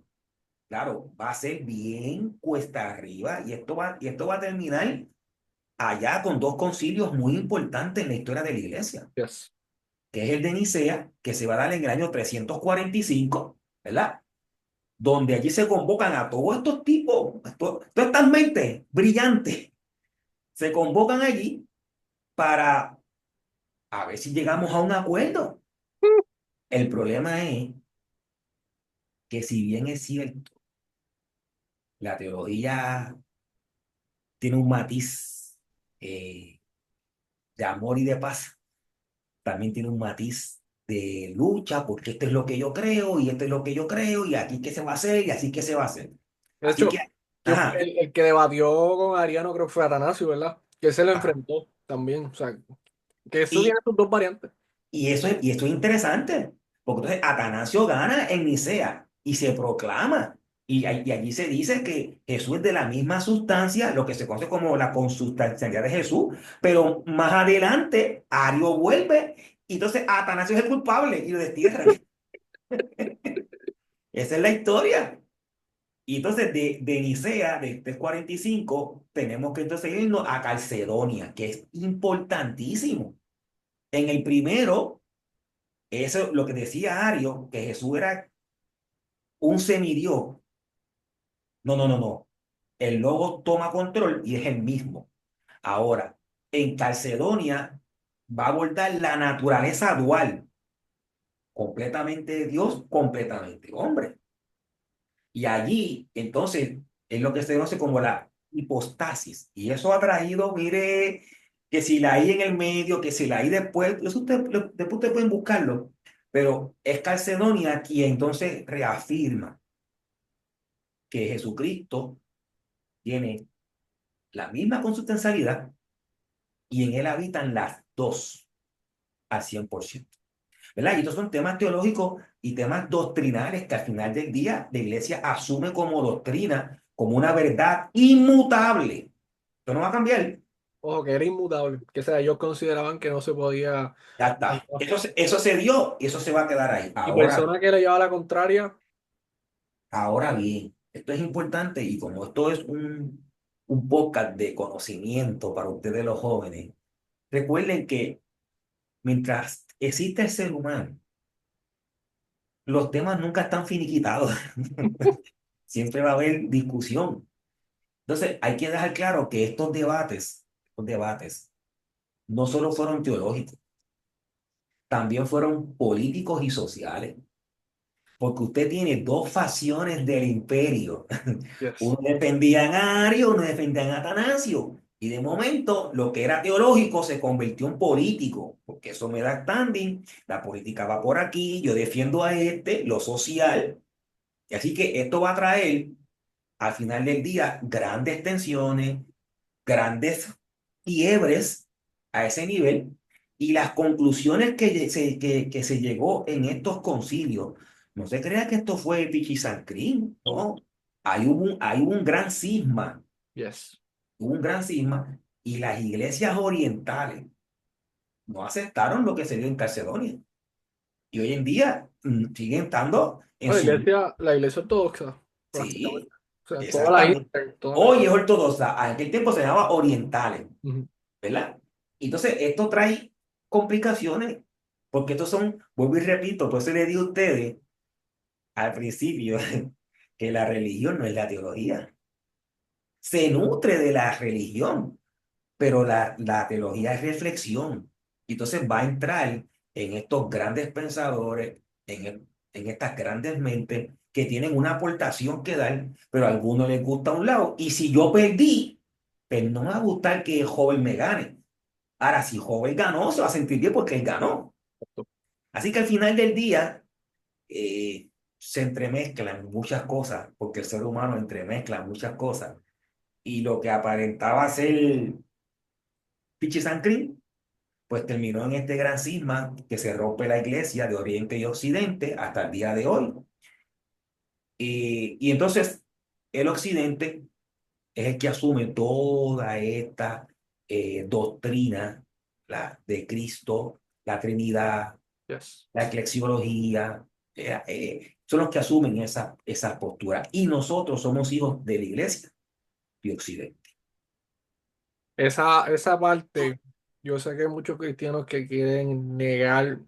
claro, va a ser bien cuesta arriba y esto va a terminar allá con dos concilios muy importantes en la historia de la iglesia, Yes. que es el de Nicea, que se va a dar en el año 345, ¿verdad? Donde allí se convocan a todos estos tipos, todas estas mentes brillantes, se convocan allí para a ver si llegamos a un acuerdo. El problema es que si bien es cierto, la teología tiene un matiz de amor y de paz, también tiene un matiz de lucha, porque esto es lo que yo creo y esto es lo que yo creo y aquí qué se va a hacer y así que se va a hacer. De Así hecho, que, ajá, el que debatió con Ariano creo que fue Atanasio, ¿verdad? Que se lo ajá. enfrentó también. O sea, que eso Y, tiene sus dos variantes. y esto es interesante, porque entonces Atanasio gana en Nicea y se proclama. Y allí se dice que Jesús es de la misma sustancia, lo que se conoce como la consubstancialidad de Jesús, pero más adelante Ario vuelve y entonces Atanasio es el culpable y lo destierran. Esa es la historia. Y entonces de Nicea, de 45 tenemos que entonces irnos a Calcedonia, que es importantísimo. En el primero, eso lo que decía Ario, que Jesús era un semidios. No, no, no, no. El logo toma control y es el mismo. Ahora, en Calcedonia va a abordar la naturaleza dual, completamente Dios, completamente hombre. Y allí, entonces, es lo que se conoce como la hipostasis. Y eso ha traído, mire, que si la hay en el medio, que si la hay después, eso después ustedes pueden buscarlo. Pero es Calcedonia quien entonces reafirma que Jesucristo tiene la misma consustancialidad y en él habitan las dos al 100%. ¿Verdad? Y estos son temas teológicos y temas doctrinales que al final del día la iglesia asume como doctrina, como una verdad inmutable. Esto no va a cambiar. Ojo, que era inmutable. Que o sea, ellos consideraban que no se podía. Ya está. Eso se dio y eso se va a quedar ahí. Y Ahora, persona que le llevaba la contraria, ahora bien, esto es importante y como esto es un podcast de conocimiento para ustedes los jóvenes, recuerden que mientras existe el ser humano, los temas nunca están finiquitados. Siempre va a haber discusión. Entonces, hay que dejar claro que estos debates no solo fueron teológicos, también fueron políticos y sociales, porque usted tiene dos facciones del imperio. yes. Uno defendía a Ario, uno defendía a Atanasio. Y de momento, lo que era teológico se convirtió en político, porque eso me da standing, la política va por aquí, yo defiendo a este, lo social. Y así que esto va a traer al final del día, grandes tensiones, grandes quiebres a ese nivel y las conclusiones que se llegó en estos concilios. No se crea que esto fue Pichisancrín, no. Hay un gran cisma, Yes. hubo un gran cisma y las iglesias orientales no aceptaron lo que se dio en Calcedonia. Y hoy en día siguen estando en su... La iglesia ortodoxa, prácticamente. Sí, O sea, toda la exactamente. Inter, toda la... Hoy es ortodoxa, a aquel tiempo se llamaba orientales, Ujú. ¿verdad? Entonces, esto trae complicaciones, porque estos son, vuelvo y repito, por eso le digo a ustedes al principio que la religión no es la teología. Se nutre de la religión, pero la teología es reflexión. Y entonces va a entrar en estos grandes pensadores, en estas grandes mentes que tienen una aportación que dar, pero a algunos les gusta un lado. Y si yo perdí, pues no me va a gustar que el joven me gane. Ahora, si joven ganó, se va a sentir bien porque él ganó. Así que al final del día se entremezclan muchas cosas, porque el ser humano entremezcla muchas cosas. Y lo que aparentaba ser Pichisancrín, pues terminó en este gran cisma que se rompe la iglesia de Oriente y Occidente hasta el día de hoy. Y entonces el Occidente es el que asume toda esta doctrina de Cristo, la Trinidad, Yes. la eclesiología, son los que asumen esa postura. Y nosotros somos hijos de la iglesia de Occidente. Esa parte, yo sé que hay muchos cristianos que quieren negar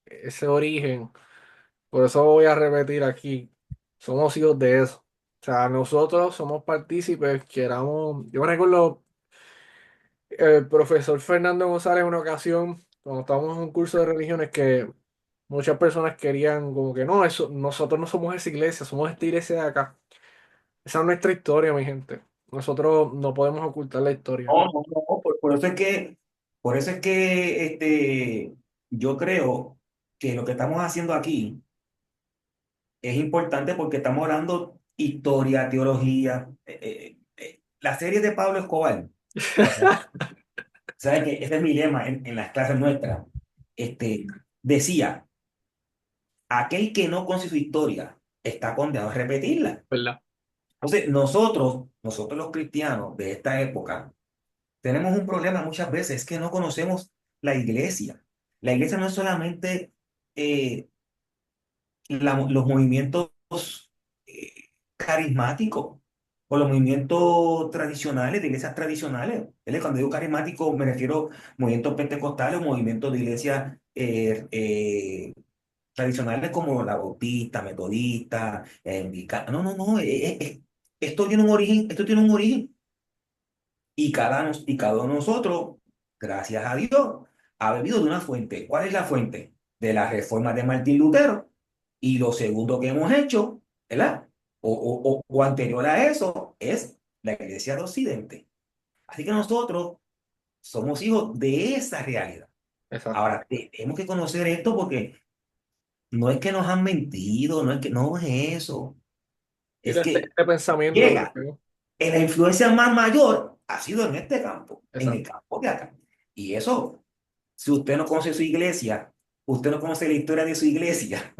ese origen. Por eso voy a repetir aquí, somos hijos de eso. O sea, nosotros somos partícipes, yo me recuerdo el profesor Fernando González en una ocasión, cuando estábamos en un curso de religiones, que muchas personas querían como que no, eso, nosotros no somos esa iglesia, somos esta iglesia de acá. Esa es nuestra historia, mi gente. Nosotros no podemos ocultar la historia. No, no, no, por eso es que yo creo que lo que estamos haciendo aquí es importante porque estamos hablando historia, teología. La serie de Pablo Escobar, ¿sabes que ese es mi lema en las clases nuestras? Decía, aquel que no conoce su historia está condenado a repetirla. ¿Verdad? Entonces, nosotros los cristianos de esta época, tenemos un problema muchas veces, es que no conocemos la iglesia. La iglesia no es solamente eh, los movimientos eh, carismáticos o los movimientos tradicionales, de iglesias tradicionales. Cuando digo carismático me refiero a movimientos pentecostales o movimientos de iglesias tradicionales como la bautista, metodista, anglicana. No, no, no. Esto tiene un origen. Y cada uno de nosotros, gracias a Dios, ha bebido de una fuente. ¿Cuál es la fuente? De la reforma de Martín Lutero. Y lo segundo que hemos hecho, ¿verdad? O anterior a eso, es la Iglesia de Occidente. Así que nosotros somos hijos de esa realidad. Exacto. Ahora, tenemos que conocer esto porque no es que nos han mentido, no es eso. Es Mira, que este pensamiento que llega. tengo. La influencia más mayor ha sido en este campo, en el Exacto. campo de acá. Y eso, si usted no conoce su iglesia, usted no conoce la historia de su iglesia,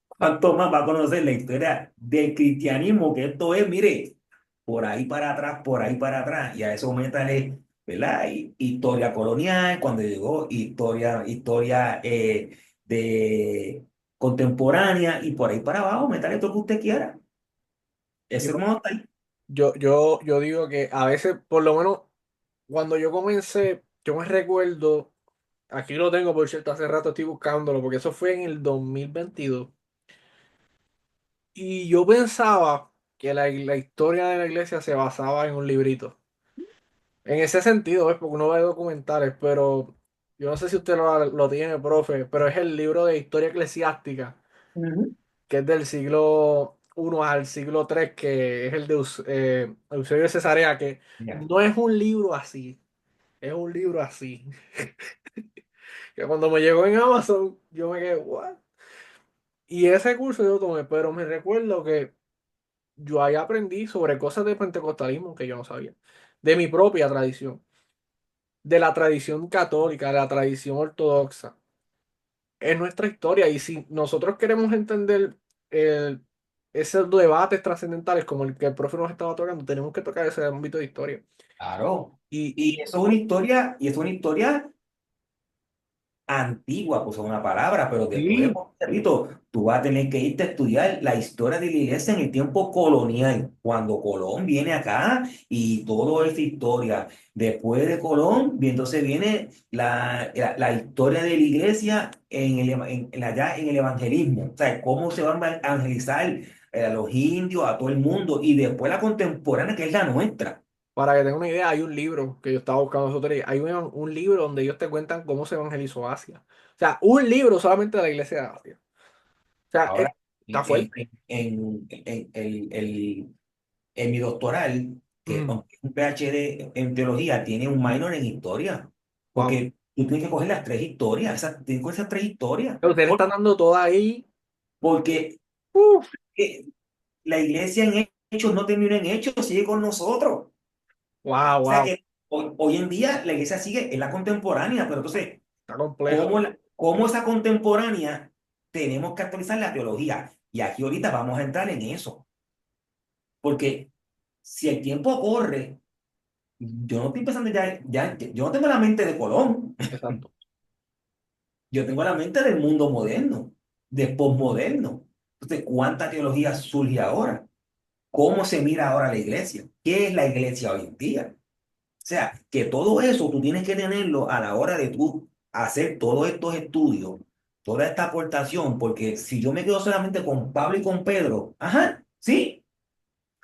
¿cuánto más va a conocer la historia del cristianismo? Que esto es, mire, por ahí para atrás, por ahí para atrás. Y a eso métale, ¿verdad? Historia colonial, cuando llegó, historia de contemporánea, y por ahí para abajo, métale todo lo que usted quiera. Yo, Ese hermano está ahí. yo digo que a veces, por lo menos, cuando yo comencé, yo me recuerdo, aquí lo tengo, por cierto, hace rato estoy buscándolo, porque eso fue en el 2022. Y yo pensaba que la historia de la iglesia se basaba en un librito. En ese sentido, es porque uno ve documentales, pero yo no sé si usted lo tiene, profe, pero es el libro de historia eclesiástica, Ujú. que es del siglo I al siglo III, que es el de Eusebio de Cesarea, que Ya. no es un libro así, es un libro así. Que cuando me llegó en Amazon, yo me quedé, ¿what? Y ese curso yo tomé, pero me recuerdo que yo ahí aprendí sobre cosas de pentecostalismo que yo no sabía, de mi propia tradición, de la tradición católica, de la tradición ortodoxa. Es nuestra historia y si nosotros queremos entender el- esos debates trascendentales como el que el profe nos estaba tocando, tenemos que tocar ese ámbito de historia. Claro. Y Y eso es una historia, y es una historia antigua, pues es una palabra, pero después, sí, repito, tú vas a tener que irte a estudiar la historia de la iglesia en el tiempo colonial, cuando Colón viene acá y toda esa historia. Después de Colón, y entonces viene la historia de la iglesia allá en el evangelismo, o sea, cómo se va a evangelizar a los indios, a todo el mundo, y después la contemporánea, que es la nuestra. para que tengan una idea, hay un libro que yo estaba buscando nosotros, hay un libro donde ellos te cuentan cómo se evangelizó Asia. O sea, un libro solamente de la iglesia de Asia. O sea, Ahora, está fuerte. en mi doctoral, que Mm, aunque es un PhD en teología, tiene un minor en historia, wow. porque tú tienes que coger las tres historias, tienes que coger esas tres historias, Pero ustedes por- están dando toda ahí. porque Uf, la iglesia en hechos no terminó en hechos, sigue con nosotros. O wow, sea wow. que hoy en día la iglesia sigue en la contemporánea, pero entonces, Está compleja. ¿cómo esa contemporánea tenemos que actualizar la teología? Y aquí ahorita vamos a entrar en eso, porque si el tiempo corre, yo no estoy pensando yo no tengo la mente de Colón, Exacto. yo tengo la mente del mundo moderno, de posmoderno. Entonces, ¿cuánta teología surge ahora? ¿Cómo se mira ahora la iglesia? ¿Qué es la iglesia hoy en día? O sea, que todo eso tú tienes que tenerlo a la hora de tú hacer todos estos estudios, toda esta aportación, porque si yo me quedo solamente con Pablo y con Pedro, ajá, sí,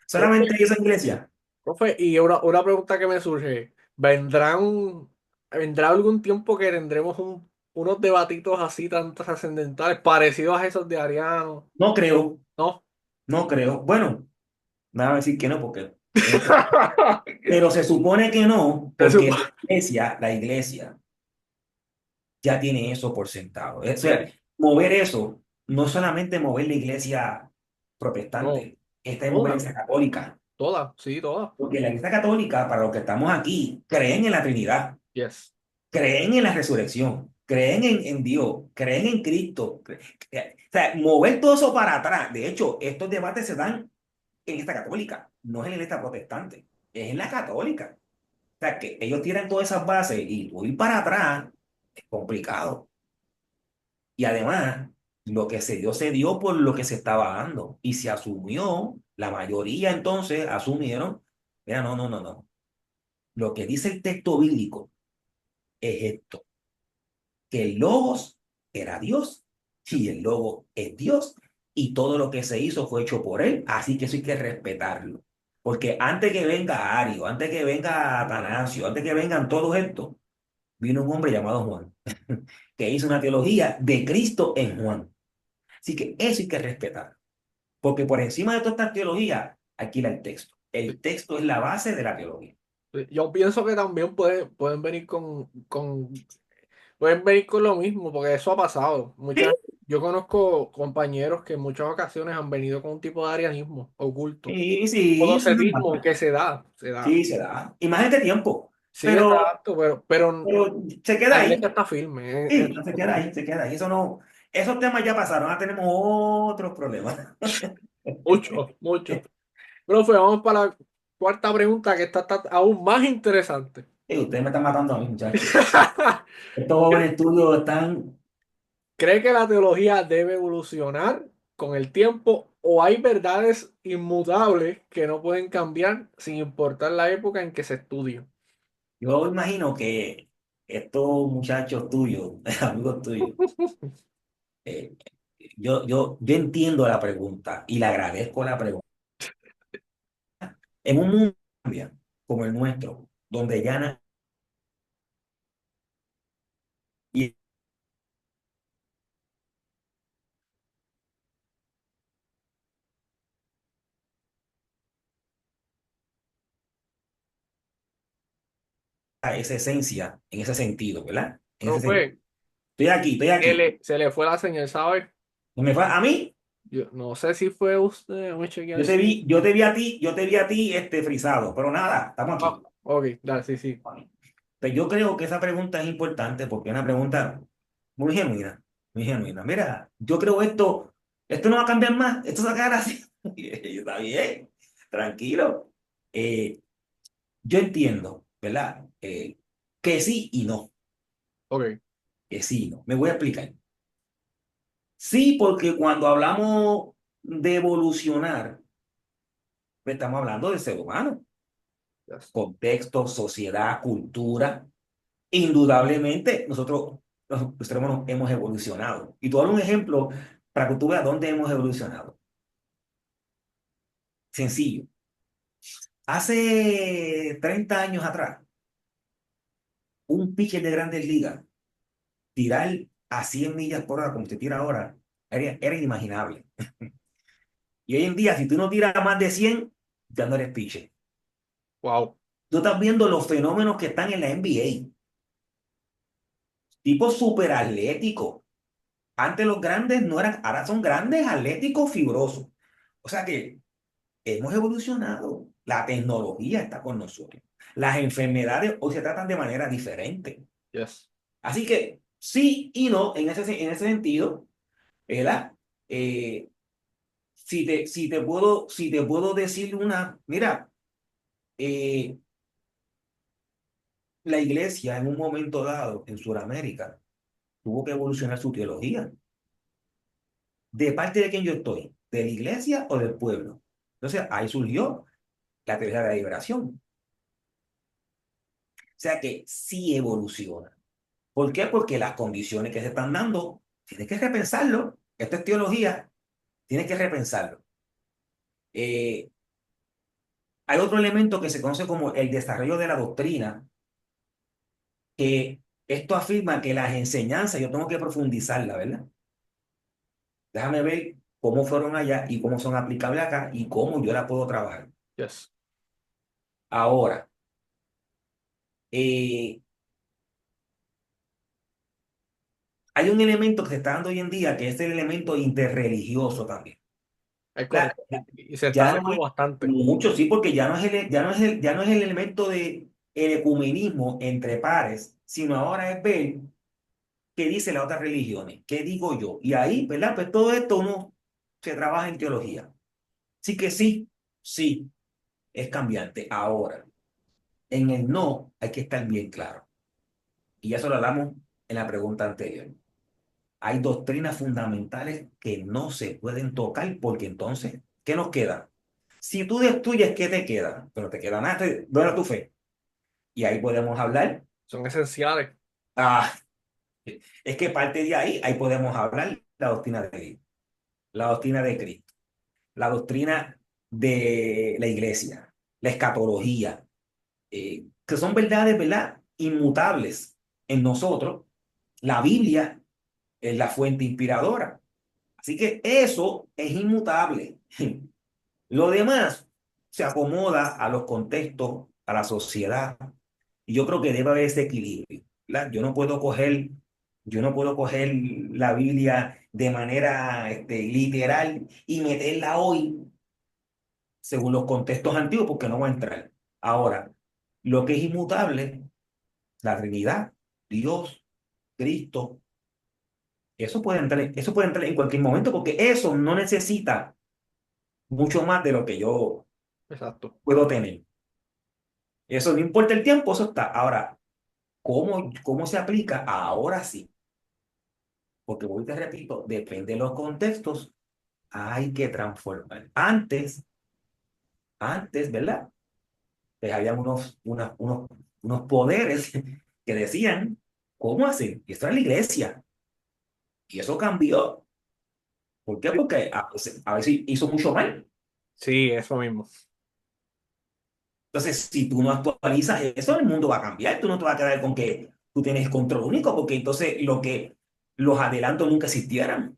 solamente esa iglesia. Profe, y una pregunta que me surge, ¿vendrá algún tiempo que tendremos unos debatitos así tan trascendentales, parecidos a esos de Ariano? No creo, ¿No? no creo. Bueno, me van a decir que no, porque pero se supone que no, Eso- porque la iglesia ya tiene eso por sentado. O sea, mover eso, no solamente mover la iglesia No, protestante, esta es mover la todas, iglesia católica. todas, sí, todas. Porque la iglesia católica, para los que estamos aquí, creen en la Trinidad, Yes. creen en la resurrección, creen en Dios, creen en Cristo. O sea, mover todo eso para atrás. De hecho, estos debates se dan en esta católica, no es en la iglesia protestante, es en la católica. O sea, que ellos tienen todas esas bases y tú ir para atrás es complicado. Y además, lo que se dio por lo que se estaba dando. Y se asumió, la mayoría entonces asumieron, mira, no, no, no, no. Lo que dice el texto bíblico es esto, que el Logos era Dios y el Logos es Dios y todo lo que se hizo fue hecho por él, así que eso hay que respetarlo. Porque antes que venga Ario, antes que venga Atanasio, antes que vengan todos estos, vino un hombre llamado Juan, que hizo una teología de Cristo en Juan. Así que eso hay que respetar, porque por encima de toda esta teología, aquí el texto. El texto es la base de la teología. Yo pienso que también pueden venir pueden venir con lo mismo, porque eso ha pasado. Yo conozco compañeros que en muchas ocasiones han venido con un tipo de arianismo oculto, Sí, sí, eso no monocetismo pasa. que se da. Sí, se da. Y más este tiempo. Sí, Pero, exacto, pero pero se queda la iglesia ahí. está firme. Sí, se queda ahí, se queda ahí. Eso no, esos temas ya pasaron. Ahora tenemos otros problemas. Mucho, mucho. Profe, vamos para la cuarta pregunta que está aún más interesante. Ustedes me están matando a mí, muchachos. Estos jóvenes estudios están. ¿Cree que la teología debe evolucionar con el tiempo o hay verdades inmutables que no pueden cambiar sin importar la época en que se estudian? Yo imagino que estos muchachos tuyos, amigos tuyos, eh, yo entiendo la pregunta y le agradezco la pregunta. En un mundo cambia, como el nuestro, donde ya y esa esencia, en ese sentido, ¿verdad? En ese sentido. Profe, Estoy aquí, estoy aquí. se le fue la señal, ¿sabe? ¿No me fue a mí? Yo no sé si fue usted, voy a chequear si. Yo te vi a ti, frisado, pero nada, estamos Ah, aquí. ok, dale, sí, sí. Pues yo creo que esa pregunta es importante porque es una pregunta muy genuina, muy genuina. Mira, yo creo esto no va a cambiar más, esto se va a quedar así. Y yo, está bien, tranquilo. Eh, yo entiendo, ¿verdad? Que sí y no, Ok, que sí y no. Me voy a explicar. Sí, porque cuando hablamos de evolucionar, pues estamos hablando del ser humano, yes. contexto, sociedad, cultura. Indudablemente, nosotros, los seres humanos, hemos evolucionado. Y tú dar un ejemplo para que tú veas dónde hemos evolucionado. Sencillo. Hace 30 años atrás, un pitcher de Grandes Ligas, tirar a 100 millas por hora como se tira ahora, era inimaginable. Y hoy en día, si tú no tiras más de 100 ya no eres pitcher. Wow, Tú estás viendo los fenómenos que están en la NBA. Tipos súper atléticos. Antes los grandes no eran, ahora son grandes, atléticos, fibrosos. O sea que hemos evolucionado. La tecnología está con nosotros. Las enfermedades hoy se tratan de manera diferente. yes. Así que sí y no en ese sentido, ¿verdad? Eh, si te puedo decir una, mira, eh, la iglesia en un momento dado en Sudamérica tuvo que evolucionar su teología. ¿De parte de quién yo estoy? ¿De la iglesia o del pueblo? Entonces ahí surgió la teoría de la liberación. O sea que sí evoluciona. ¿Por qué? Porque las condiciones que se están dando, tienes que repensarlo. Esto es teología, tienes que repensarlo. Eh, Hay otro elemento que se conoce como el desarrollo de la doctrina, que esto afirma que las enseñanzas yo tengo que profundizarla, ¿verdad? Déjame ver cómo fueron allá y cómo son aplicables acá y cómo yo la puedo trabajar. Yes. Ahora, eh, hay un elemento que se está dando hoy en día que es el elemento interreligioso también. Es La- correcto. Y se está Ya no dando es bastante. mucho, sí, porque ya no es el elemento de el ecumenismo entre pares, sino ahora es ver qué dice las otras religiones, qué digo yo. Y ahí, ¿verdad? Pues todo esto uno se trabaja en teología. Así que sí, sí, es cambiante. Ahora, en el no hay que estar bien claro. Y eso lo hablamos en la pregunta anterior. Hay doctrinas fundamentales que no se pueden tocar porque entonces, ¿qué nos queda? Si tú destruyes, ¿qué te queda? Pero te queda nada, ¿dónde está tu fe? Y ahí podemos hablar. Son esenciales. Ah, es que parte de ahí, ahí podemos hablar la doctrina de Cristo, la doctrina de Cristo, la doctrina de la iglesia, la escatología, que son verdades, ¿verdad? Inmutables en nosotros. La Biblia es la fuente inspiradora. Así que eso es inmutable. Lo demás se acomoda a los contextos, a la sociedad. Y yo creo que debe haber ese equilibrio, ¿verdad? Yo no puedo coger la Biblia de manera literal y meterla hoy según los contextos antiguos porque no va a entrar. Ahora, lo que es inmutable, la Trinidad, Dios, Cristo, eso puede entrar en cualquier momento porque eso no necesita mucho más de lo que yo Exacto. puedo tener. Eso no importa el tiempo, eso está. Ahora, cómo se aplica? Ahora sí, porque voy te repito, depende de los contextos, hay que transformar. Antes, ¿verdad? Pues había unos poderes que decían, ¿cómo hacer? Y esto era la iglesia. Y eso cambió. ¿Por qué? Porque a veces hizo mucho mal. Sí, eso mismo. Entonces, si tú no actualizas eso, el mundo va a cambiar. Tú no te vas a quedar con que tú tienes el control único, porque entonces los adelantos nunca existieran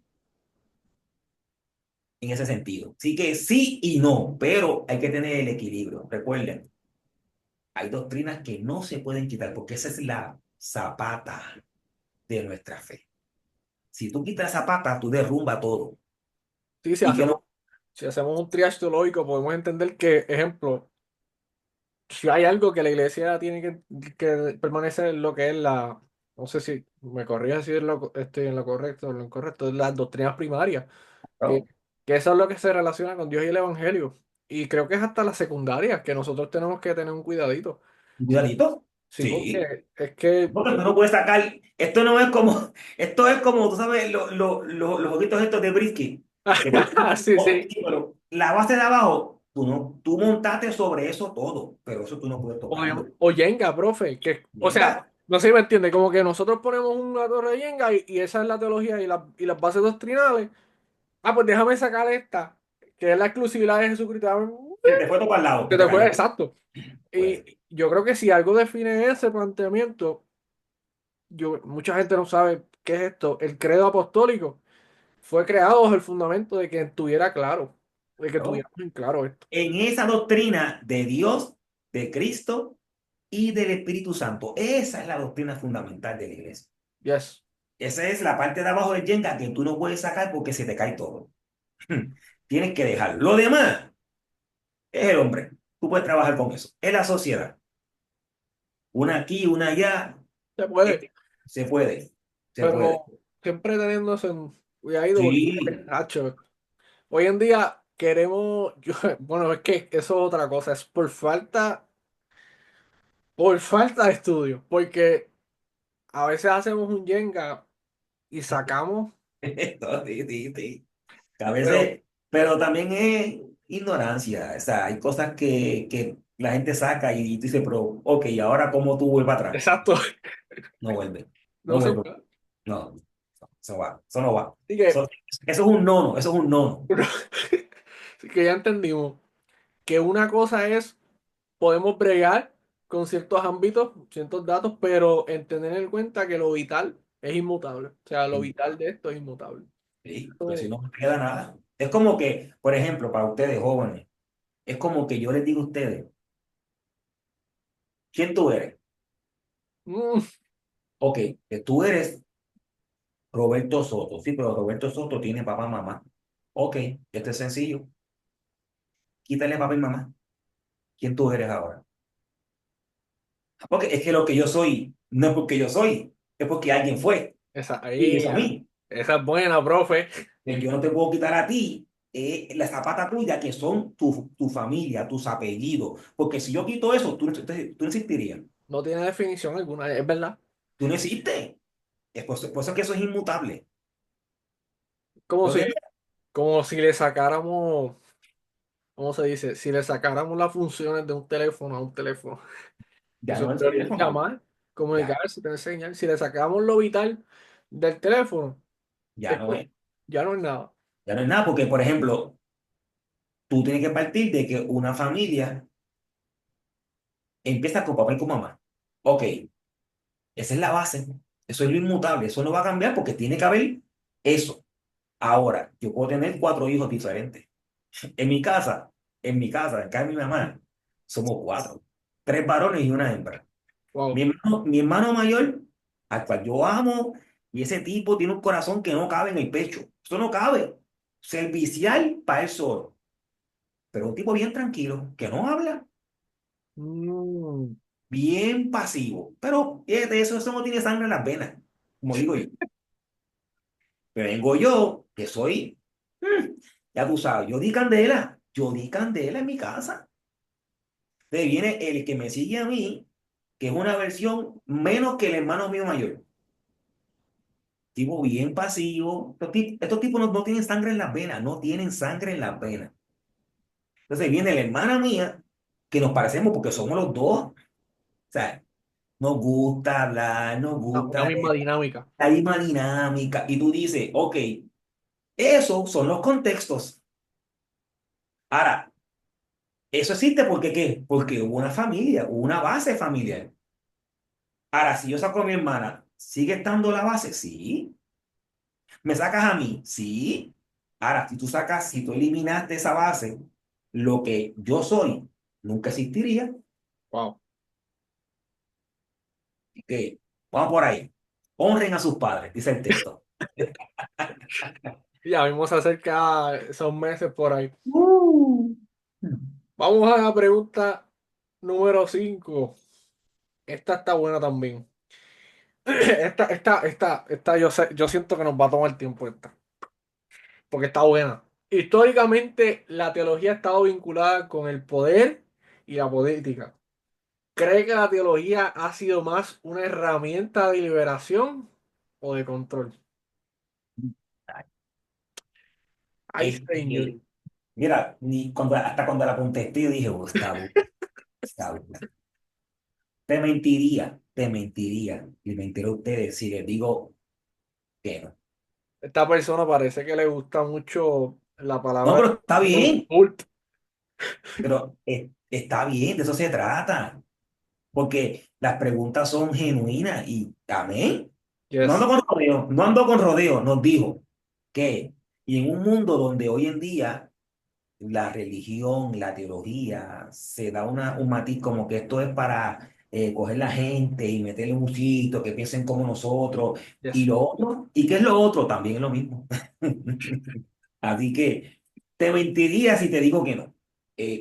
en ese sentido. Así que sí y no, pero hay que tener el equilibrio. Recuerden, hay doctrinas que no se pueden quitar porque esa es la zapata de nuestra fe. Si tú quitas zapata, tú derrumba todo. Sí, Y que no, si hacemos un triage teológico, podemos entender que, ejemplo, si hay algo que la iglesia tiene que permanecer en lo que es la, no sé si me corrija si estoy en lo correcto o en lo incorrecto, es las doctrinas primarias, que, no, que eso es lo que se relaciona con Dios y el Evangelio. Y creo que es hasta la secundaria, que nosotros tenemos que tener un cuidadito. Sí, cuidadito. sí, Sí. porque es que, Porque tú no puedes sacar, esto no es como, esto es como, tú sabes, los jueguitos estos de brisket, que tú, sí, oh, sí. sí, pero la base de abajo, tú no, tú montaste sobre eso todo, pero eso tú no puedes O, tocarlo. o Jenga, profe, que, o Venga, sea, no sé si me entiende, como que nosotros ponemos una torre de Jenga y esa es la teología y las bases doctrinales. Ah, pues déjame sacar esta, que es la exclusividad de Jesucristo. se te fue todo para el lado, Que se te te fue cayó. exacto. Pues, Y yo creo que si algo define ese planteamiento, mucha gente no sabe qué es esto. El credo apostólico fue creado bajo el fundamento de que estuviera claro, de que ¿no? tuviéramos en claro esto. En esa doctrina de Dios, de Cristo y del Espíritu Santo, esa es la doctrina fundamental de la iglesia. Yes. Esa es la parte de abajo del Jenga que tú no puedes sacar porque se te cae todo. Tienes que dejarlo. Lo demás es el hombre. Tú puedes trabajar con eso. Es la sociedad. Una aquí, una allá. Se puede, eh, se puede. Se puede. pero siempre teniendo eso en cuidado porque, Sí. hacho, hoy en día queremos, bueno, es que eso es otra cosa, es por falta de estudio, porque a veces hacemos un Jenga y sacamos, No, sí, sí, sí. A pero veces, pero también es ignorancia. O sea, hay cosas que la gente saca y tú dices, pero, ok, ¿y ahora cómo tú vuelves atrás? exacto, No vuelve. No no se vuelve. puede. No, eso va. Eso no va. Así Eso, que, eso es un nono. Eso es un nono. así que ya entendimos que una cosa es, podemos bregar con ciertos ámbitos, ciertos datos, pero en tener en cuenta que lo vital es inmutable. O sea, lo vital de esto es inmutable. Sí, pues si Entonces, no me queda nada. Es como que, por ejemplo, para ustedes jóvenes, es como que yo les digo a ustedes, ¿quién tú eres? mm, Ok, que tú eres Roberto Soto. Sí, pero Roberto Soto tiene papá, mamá. Ok, esto es sencillo. Quítale papá y mamá. ¿Quién tú eres ahora? Porque es que lo que yo soy no es porque yo soy, es porque alguien fue y me ahí, hizo a mí. esa es buena, profe. Yo no te puedo quitar a ti la zapata tuya, que son tu familia, tus apellidos. Porque si yo quito eso, tú no existirías. No tiene definición alguna, es verdad. Tú no existes. Es por eso que eso es inmutable. Como Lo si, de como si le sacáramos, ¿cómo se dice? Si le sacáramos las funciones de un teléfono a un teléfono. ya Eso no es es el teoría, teléfono. llamar, Ya, comunicarse, tener señal. Si le sacamos lo vital del teléfono, ya es no como- es. ya no es nada. Ya no es nada, porque, por ejemplo, tú tienes que partir de que una familia empieza con papá y con mamá. Ok, esa es la base. Eso es lo inmutable. Eso no va a cambiar porque tiene que haber eso. Ahora, yo puedo tener cuatro hijos diferentes. En mi casa, acá en mi mamá, somos cuatro. Tres varones y una hembra. Wow. Mi hermano mayor, al cual yo amo, y ese tipo tiene un corazón que no cabe en el pecho. Eso no cabe. Servicial para él solo. Pero un tipo bien tranquilo, que no habla, Mm. bien pasivo. Pero de eso no tiene sangre en las venas, como digo yo. Pero vengo yo, que soy, mm, ya tú sabes, yo di candela en mi casa. Entonces viene el que me sigue a mí, que es una versión menos que el hermano mío mayor. Tipo bien pasivo. Estos tipos no tienen sangre en las venas, no tienen sangre en las venas. Entonces viene la hermana mía, que nos parecemos porque somos los dos. O sea, nos gusta hablar, nos Una gusta misma dinámica. la misma dinámica. Y tú dices, ok, esos son los contextos. Ahora, eso existe porque ¿qué? Porque hubo una familia, hubo una base familiar. Ahora, si yo saco a mi hermana, ¿sigue estando la base? Sí. ¿Me sacas a mí? Sí. Ahora, si tú eliminaste esa base, lo que yo soy nunca existiría. Wow. Que vamos por ahí. Honren a sus padres, dice el texto. Ya mismo se acerca esos meses por ahí. Uh. Vamos a la pregunta número 5. Esta está buena también. Esta yo siento que nos va a tomar tiempo esta, porque está buena. Históricamente, la teología ha estado vinculada con el poder y la política. ¿Cree que la teología ha sido más una herramienta de liberación o de control? Ay, señor. Este, mira, hasta cuando la contesté, yo dije, oh, está buena. Te mentiría, y mentiré a ustedes si les digo que no. Esta persona parece que le gusta mucho la No, palabra pero está bien, cult. pero está bien, de eso se trata, porque las preguntas son genuinas y amén. No ando Yes, con rodeo, no ando con rodeo, nos dijo que, y en un mundo donde hoy en día la religión, la teología, se da un matiz como que esto es para coger la gente y meterle un sitio, que piensen como nosotros, y yes. lo otro, ¿y qué es lo otro? También es lo mismo. Así que te mentiría si te digo que no.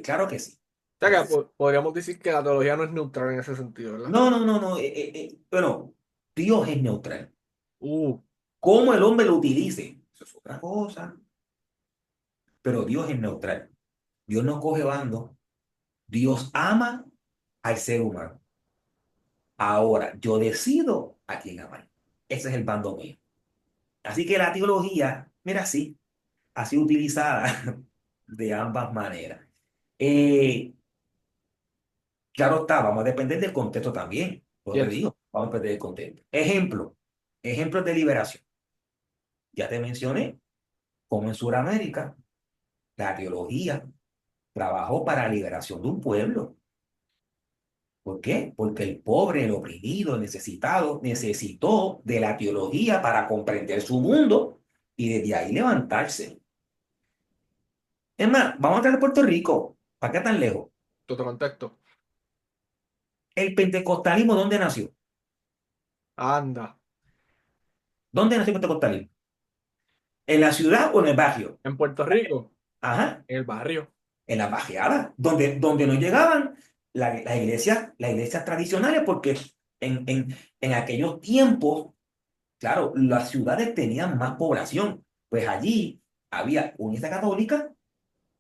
Claro que sí, O sea claro que que sí. podríamos decir que la teología no es neutral en ese sentido, ¿verdad? No, no, no, no. Bueno, Dios es neutral. Uh, Cómo el hombre lo utilice, eso es otra cosa, pero Dios es neutral. Dios no coge bando. Dios ama al ser humano. Ahora, yo decido a quién amar. Ese es el bando mío. Así que la teología, mira, sí, ha sido utilizada de ambas maneras. Eh, claro está, vamos a depender del contexto también. Yo te yes. digo, vamos a depender del contexto. Ejemplos de liberación. Ya te mencioné cómo en Sudamérica la teología trabajó para la liberación de un pueblo. ¿Por qué? Porque el pobre, el oprimido, el necesitado, necesitó de la teología para comprender su mundo y desde ahí levantarse. Es más, vamos a traer a Puerto Rico. ¿Para qué tan lejos? Otro contexto. ¿El pentecostalismo dónde nació? Anda. ¿Dónde nació el pentecostalismo? ¿En la ciudad o en el barrio? En Puerto Rico, Ajá, en el barrio. en las barriadas, donde no llegaban las iglesias tradicionales, porque en aquellos tiempos, claro, las ciudades tenían más población. Pues allí había una iglesia católica,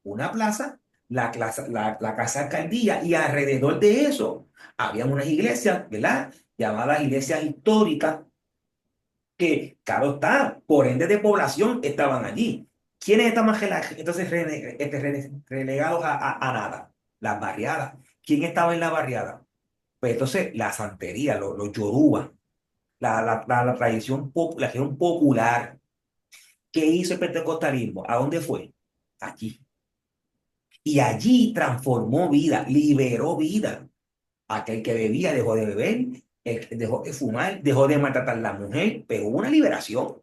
una plaza, la casa alcaldía, y alrededor de eso había unas iglesias, ¿verdad? Llamadas iglesias históricas, que, claro está, por ende de población estaban allí. ¿Quiénes estaban entonces relegados a nada? Las barriadas. ¿Quién estaba en la barriada? Pues entonces la santería, los yoruba, la tradición, la religión popular. ¿Qué hizo el pentecostalismo? ¿A dónde fue? Allí. Y allí transformó vida, liberó vida. Aquel que bebía dejó de beber, el que dejó de fumar, dejó de maltratar a la mujer, pero hubo una liberación.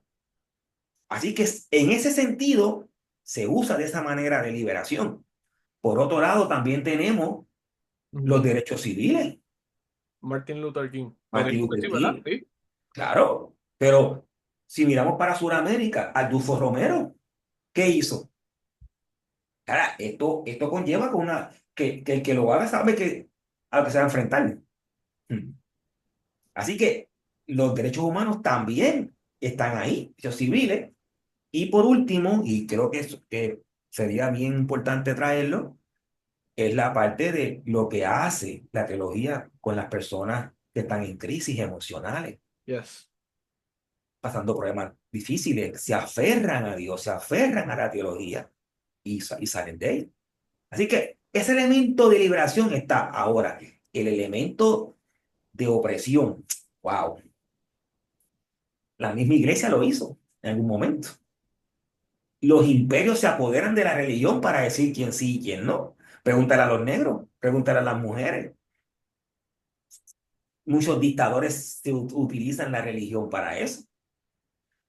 Así que en ese sentido se usa de esa manera de liberación. Por otro lado, también tenemos los Ujú. derechos civiles. Martin Luther King. Martin Benedicto, Luther sí, ¿verdad? King, Sí. claro. Pero si miramos para Sudamérica, Adolfo Romero, ¿qué hizo? Cara, esto conlleva que el que lo haga sabe a lo que se va a enfrentar. Hmm. Así que los derechos humanos también están ahí, los civiles. Y por último, y creo que sería bien importante traerlo, es la parte de lo que hace la teología con las personas que están en crisis emocionales, Yes. pasando problemas difíciles, se aferran a Dios, se aferran a la teología y salen de ahí. Así que ese elemento de liberación está ahora. El elemento de opresión, wow, la misma iglesia lo hizo en algún momento. Los imperios se apoderan de la religión para decir quién sí y quién no. Pregúntale a los negros, pregúntale a las mujeres. Muchos dictadores utilizan la religión para eso.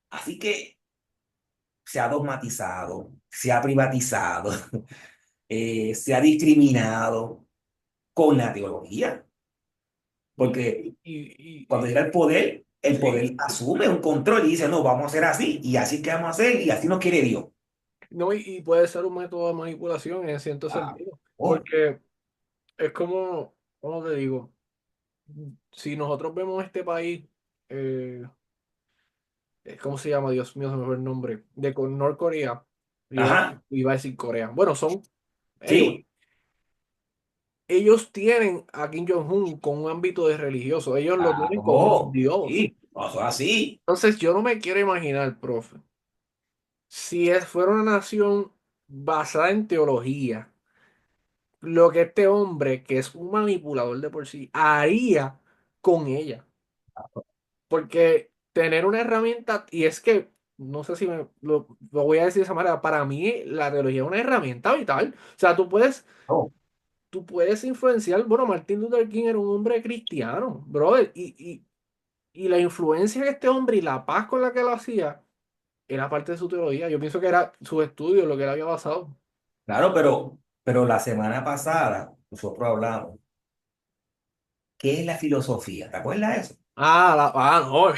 Así que se ha dogmatizado, se ha privatizado, se ha discriminado con la teología. Y, Porque y, y, cuando y- llega el poder, el Sí. poder asume un control y dice, no, vamos a hacer así, y así que vamos a hacer, y así nos quiere Dios. No, y puede ser un método de manipulación en cierto Ah, sentido, oh, porque es como, ¿cómo te digo? Si nosotros vemos este país, eh, ¿cómo se llama? Dios mío, se me fue el nombre, de Norcorea, ajá, iba a decir Corea. Bueno, son, anyway, sí. ellos tienen a Kim Jong-un con un ámbito de religioso, ellos lo Ah, tienen como un no, dios. sí, pasó así. Entonces, yo no me quiero imaginar, profe, si fuera una nación basada en teología, lo que este hombre, que es un manipulador de por sí, haría con ella. Porque tener una herramienta, y es que, no sé si lo voy a decir de esa manera, para mí la teología es una herramienta vital. O sea, No, tú puedes influenciar, bueno, Martin Luther King era un hombre cristiano, brother, y la influencia de este hombre y la paz con la que lo hacía era parte de su teología. Yo pienso que era su estudio lo que él había basado. claro, pero la semana pasada nosotros hablamos, ¿qué es la filosofía? ¿Te acuerdas de eso? No,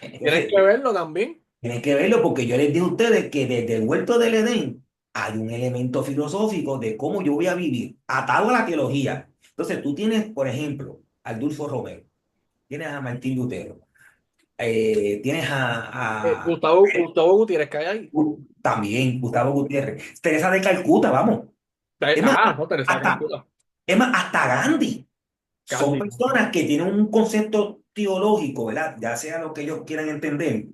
tienes Entonces, que verlo también. tienen que verlo porque yo les dije a ustedes que desde el huerto del Edén hay un elemento filosófico de cómo yo voy a vivir, atado a la teología. Entonces, tú tienes, por ejemplo, a Adolfo Romero, tienes a Martín Lutero, tienes Gustavo Gutiérrez, que hay ahí. también Gustavo Gutiérrez, Teresa de Calcuta, vamos. Es más, No, Teresa de hasta, Calcuta. hasta Gandhi. Son Gandhi. personas que tienen un concepto teológico, ¿verdad? Ya sea lo que ellos quieran entender,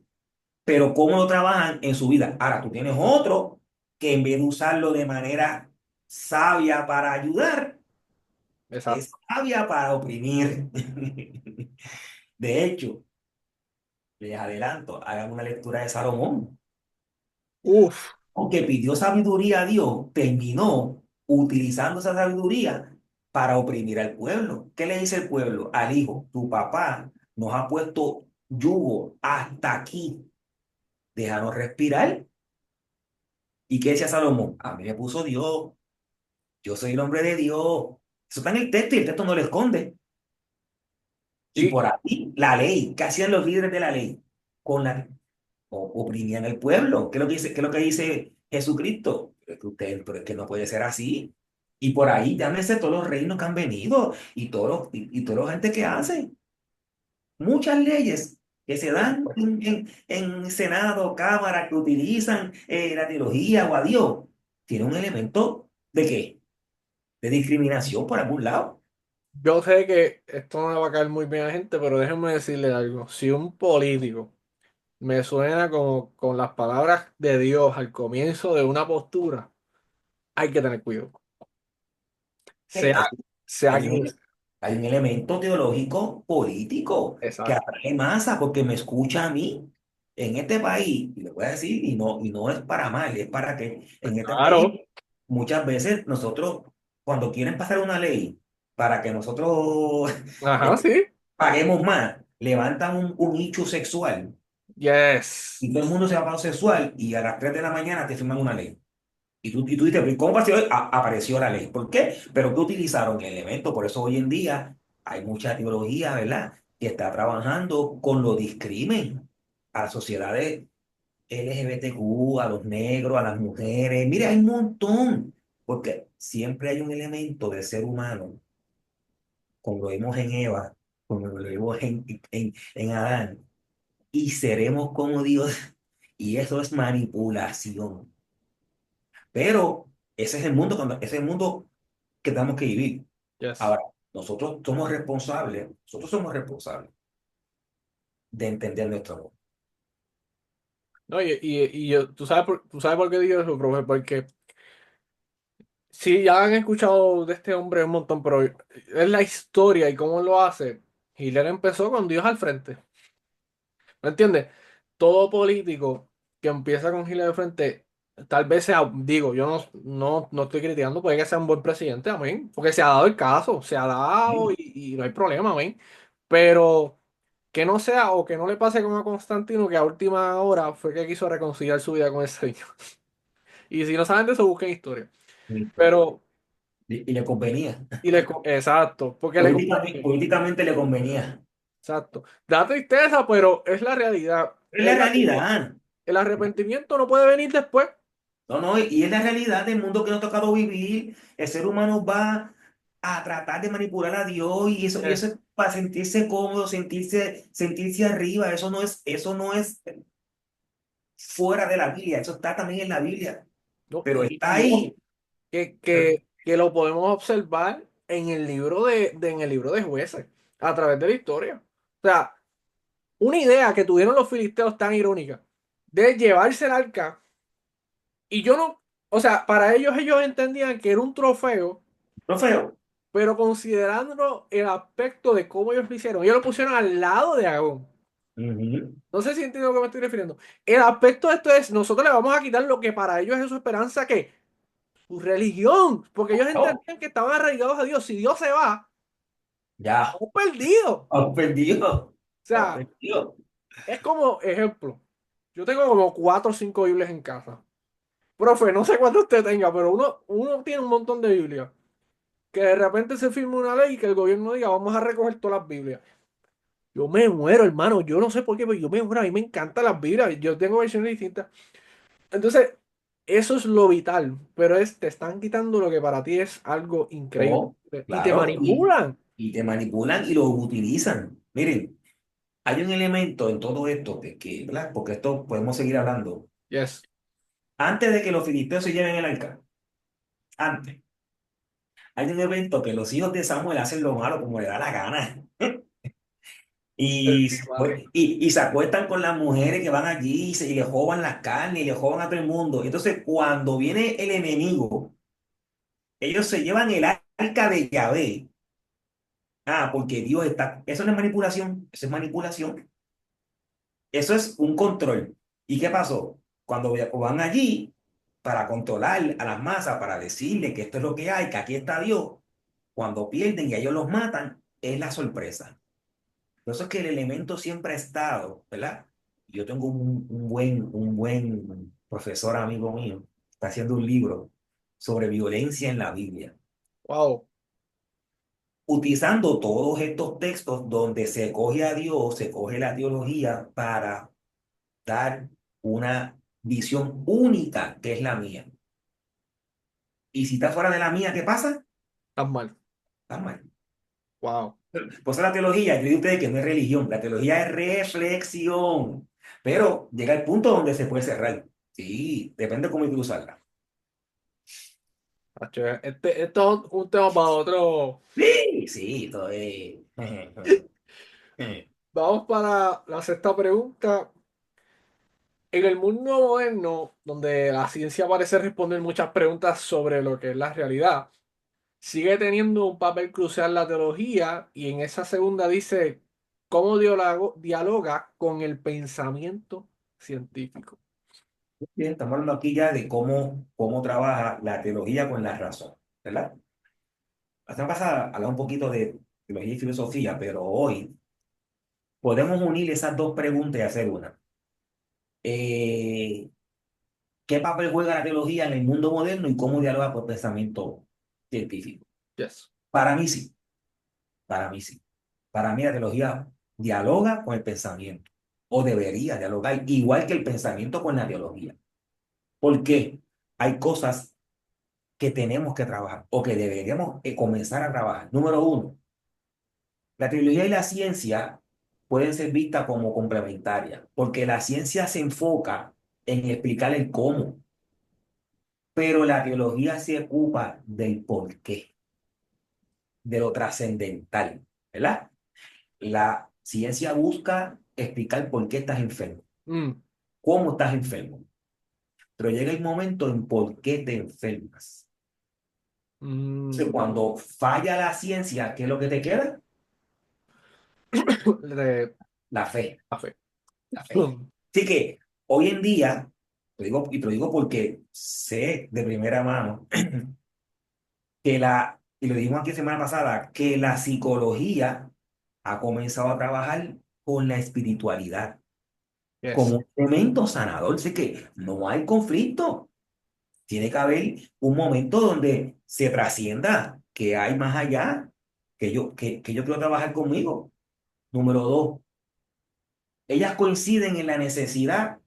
pero cómo lo trabajan en su vida. Ahora, tú tienes otro que en vez de usarlo de manera sabia para ayudar, es Exacto. sabia para oprimir. De hecho, les adelanto, hagan una lectura de Salomón. Uf. Aunque pidió sabiduría a Dios, terminó utilizando esa sabiduría para oprimir al pueblo. ¿Qué le dice el pueblo? Al hijo, tu papá nos ha puesto yugo hasta aquí, déjanos respirar. ¿Y qué decía Salomón? A mí me puso Dios, yo soy el hombre de Dios. Eso está en el texto y el texto no lo esconde. Y Sí, por ahí, la ley, ¿qué hacían los líderes de la ley? Con la, oprimían al pueblo. ¿Qué es lo que dice, qué es lo que dice Jesucristo? Es que usted, pero es que no puede ser así. Y por ahí, llámese todos los reinos que han venido y y toda la gente que hace. Muchas leyes que se dan en Senado, Cámara, que utilizan la teología o a Dios, tiene un elemento de qué? De discriminación por algún lado. yo sé que esto no le va a caer muy bien a la gente, pero déjenme decirle algo. Si un político me suena como con las palabras de Dios al comienzo de una postura, hay que tener cuidado. Sea, Es- sea Hay quien un, hay un elemento teológico político que Exacto. atrae masa porque me escucha a mí en este país, y le voy a decir, y no es para mal, es para que en este país Claro. muchas veces nosotros, cuando quieren pasar una ley para que nosotros Ajá, sí. paguemos más, levantan un nicho sexual Yes. y todo el mundo se va para lo sexual y a las 3 de la mañana te firman una ley. Y tú dices, "¿Pero cómo apareció, apareció la ley? ¿Por qué? Pero que utilizaron el elemento. Por eso hoy en día hay mucha teología, ¿verdad? Que está trabajando con lo discrimen a las sociedades LGBTQ, a los negros, a las mujeres. Mire, hay un montón. Porque siempre hay un elemento del ser humano, como lo vimos en Eva, como lo vimos en Adán, y seremos como Dios. Y eso es manipulación. Pero ese es el mundo, ese es el mundo que tenemos que vivir. Yes. Ahora, nosotros somos responsables de entender nuestro rol. No, tú sabes por qué digo eso, profe, porque sí, ya han escuchado de este hombre un montón, pero es la historia y cómo lo hace. Hitler empezó con Dios al frente. ¿Me entiendes? Todo político que empieza con Hitler al frente, tal vez sea, digo, yo no estoy criticando, puede que sea un buen presidente, amén, porque se ha dado el caso, se ha dado Sí, y no hay problema, amén. Pero que no sea o que no le pase como a Constantino, que a última hora fue que quiso reconciliar su vida con el Señor. Y si no saben de eso, busquen historia. Pero, y le convenía. exacto, porque le Políticamente le convenía. Exacto. Da tristeza, pero es la realidad. Es la realidad. El arrepentimiento no puede venir después. No, no, y es la realidad del mundo que nos ha tocado vivir. El ser humano va a tratar de manipular a Dios y Eh, eso es para sentirse cómodo, sentirse arriba. Eso no es fuera de la Biblia, eso está también en la Biblia, no, pero está y ojo, ahí. que lo podemos observar en el libro en el libro de Jueces, a través de la historia. O sea, una idea que tuvieron los filisteos tan irónica de llevarse el arca, y yo no, o sea, para ellos entendían que era un trofeo, No feo. pero considerando el aspecto de cómo ellos lo hicieron, ellos lo pusieron al lado de Agón. Ujú. No sé si entiendo a lo que me estoy refiriendo. El aspecto de esto es, nosotros le vamos a quitar lo que para ellos es su esperanza, que su religión, porque ellos Oh, entendían que estaban arraigados a Dios. Si Dios se va, ya, estamos perdidos. O ofendido, sea, ofendido. es como ejemplo. Yo tengo como 4 o 5 Biblias en casa. Profe, no sé cuánto usted tenga, pero uno tiene un montón de Biblias. Que de repente se firme una ley y que el gobierno diga, vamos a recoger todas las Biblias. Yo me muero, hermano. Yo no sé por qué, pero yo me muero. A mí me encantan las Biblias. Yo tengo versiones distintas. Entonces, eso es lo vital, pero te están quitando lo que para ti es algo increíble. Oh, Y te claro, manipulan. y te manipulan y lo utilizan. Miren, hay un elemento en todo esto ¿verdad? Porque esto podemos seguir hablando. Yes. Antes de que los filisteos se lleven el arca, antes, hay un evento que los hijos de Samuel hacen lo malo como le da la gana. Vale. Y se acuestan con las mujeres que van allí y le roban las carnes y le roban a todo el mundo. Entonces, cuando viene el enemigo, ellos se llevan el arca de Yahvé. Ah, porque Dios está. Eso no es manipulación, eso es manipulación. Eso es un control. ¿Y qué pasó? Cuando van allí para controlar a las masas, para decirle que esto es lo que hay, que aquí está Dios, cuando pierden y a ellos los matan, es la sorpresa. Por eso es que el elemento siempre ha estado, ¿verdad? Yo tengo un buen profesor amigo mío, está haciendo un libro sobre violencia en la Biblia, Wow. utilizando todos estos textos donde se coge a Dios, se coge la teología para dar una visión única que es la mía. Y si está fuera de la mía, ¿qué pasa? Estás mal. Está mal. Wow. Pues la teología, yo digo a ustedes que no es religión, la teología es reflexión, pero llega el punto donde se puede cerrar. Sí, depende cómo hay que usarla. Macho, esto es un tema para otro. Sí, sí, todo es. Vamos para la sexta pregunta. En el mundo moderno, donde la ciencia parece responder muchas preguntas sobre lo que es la realidad, sigue teniendo un papel crucial la teología y en esa segunda dice cómo dialoga con el pensamiento científico. Bien, estamos hablando aquí ya de cómo trabaja la teología con la razón, ¿verdad? La semana pasada hablaba un poquito de teología y filosofía, pero hoy podemos unir esas dos preguntas y hacer una. Eh, ¿Qué papel juega la teología en el mundo moderno y cómo dialoga con el pensamiento científico? Yes. Para mí sí, para mí sí. Para mí la teología dialoga con el pensamiento, o debería dialogar, igual que el pensamiento con la teología. ¿Por qué? Hay cosas que tenemos que trabajar o que deberíamos comenzar a trabajar. Número uno, la teología y la ciencia pueden ser vistas como complementarias, porque la ciencia se enfoca en explicar el cómo, pero la teología se ocupa del por qué, de lo trascendental, ¿verdad? La ciencia busca explicar por qué estás enfermo, Mm, cómo estás enfermo, pero llega el momento en por qué te enfermas. Entonces, mm, cuando falla la ciencia, ¿qué es lo que te queda? de La fe, la fe. la fe. Así que hoy en día, te lo digo porque sé de primera mano y lo dijimos aquí semana pasada, que la psicología ha comenzado a trabajar con la espiritualidad Yes. como un elemento sanador. Así que no hay conflicto. Tiene que haber un momento donde se trascienda que hay más allá, que yo quiero trabajar conmigo. Número dos, ellas coinciden en la necesidad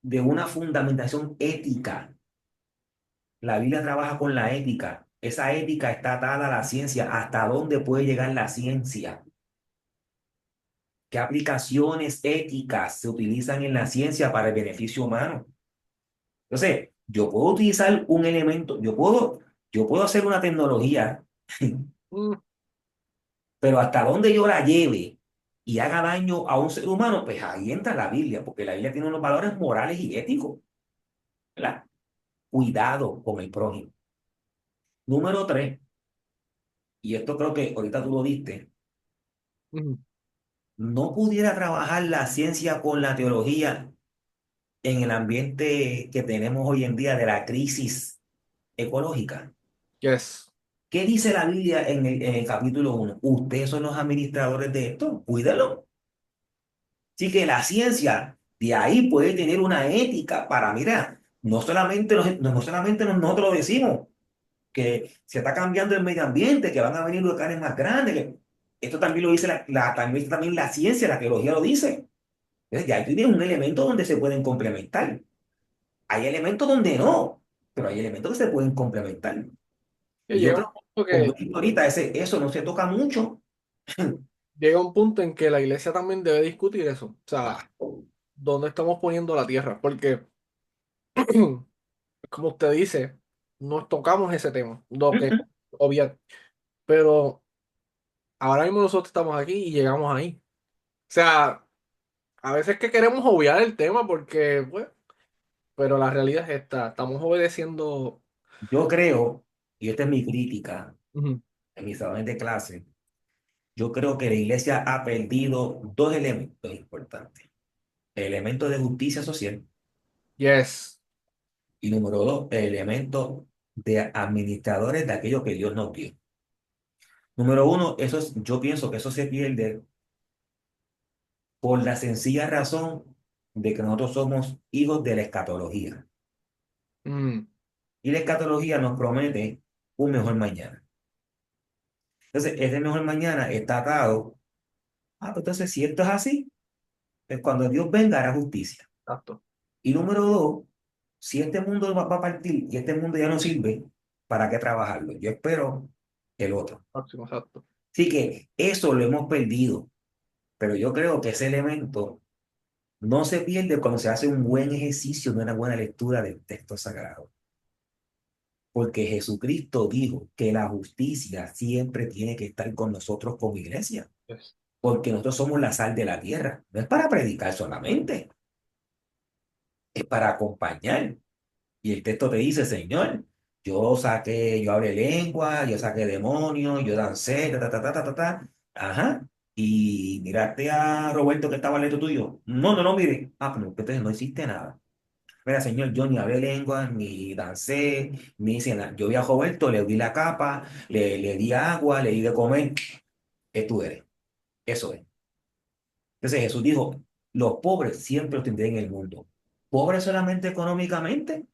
de una fundamentación ética. La Biblia trabaja con la ética. Esa ética está atada a la ciencia. ¿Hasta dónde puede llegar la ciencia? ¿Qué aplicaciones éticas se utilizan en la ciencia para el beneficio humano? Entonces, yo puedo utilizar un elemento, yo puedo hacer una tecnología, Mm, pero hasta dónde yo la lleve y haga daño a un ser humano, pues ahí entra la Biblia, porque la Biblia tiene unos valores morales y éticos, ¿verdad? Cuidado con el prójimo. Número tres, y esto creo que ahorita tú lo diste, mm, no pudiera trabajar la ciencia con la teología en el ambiente que tenemos hoy en día de la crisis ecológica. yes. ¿Qué dice la Biblia en el capítulo uno? Ustedes son los administradores de esto, cuídalo. Así que la ciencia de ahí puede tener una ética para, mira, no solamente nosotros lo decimos, que se está cambiando el medio ambiente, que van a venir huracanes más grandes, que esto también lo dice también la ciencia, la teología lo dice. Entonces, ya tú tienes un elemento donde se pueden complementar. Hay elementos donde no, pero hay elementos que se pueden complementar. Que Y yo llega un creo, punto como que digo ahorita, eso no se toca mucho. llega un punto en que la iglesia también debe discutir eso. O sea, Claro. ¿dónde estamos poniendo la tierra? Porque, como usted dice, nos tocamos ese tema, lo que obviar. Pero ahora mismo nosotros estamos aquí y llegamos ahí. O sea, a veces que queremos obviar el tema porque, pues, pero la realidad es esta, estamos obedeciendo. Yo creo, y esta es mi crítica Ujú. en mis salones de clase, yo creo que la iglesia ha perdido dos elementos importantes. El elemento de justicia social Yes. y número dos, el elemento de administradores de aquello que Dios nos dio. Número uno, yo pienso que eso se pierde por la sencilla razón de que nosotros somos hijos de la escatología. Mm, Y la escatología nos promete un mejor mañana. Entonces, ese mejor mañana está atado. Pues entonces, si esto es así, pues cuando Dios venga hará justicia. exacto. Y número dos, si este mundo va a partir y este mundo ya no sirve, ¿para qué trabajarlo? Yo espero el otro. Próximo, exacto. Así que eso lo hemos perdido, pero yo creo que ese elemento no se pierde cuando se hace un buen ejercicio de una buena lectura del texto sagrado. Porque Jesucristo dijo que la justicia siempre tiene que estar con nosotros como iglesia, Yes. porque nosotros somos la sal de la tierra. No es para predicar solamente, es para acompañar. Y el texto te dice, Señor, yo hablé lengua, yo saqué demonios, yo dancé, ta, ta, ta, ta, ta, ta, ta. Ajá. Y miraste a Roberto que estaba al lado tuyo. No, no, no, mire. Pues entonces no hiciste nada. Mira, Señor, yo ni hablé lengua, ni dancé, ni hice nada. Yo vi a Roberto, le di la capa, le di agua, le di de comer. Tú eres. Eso es. Entonces Jesús dijo, los pobres siempre los tendré en el mundo. ¿Pobres solamente económicamente?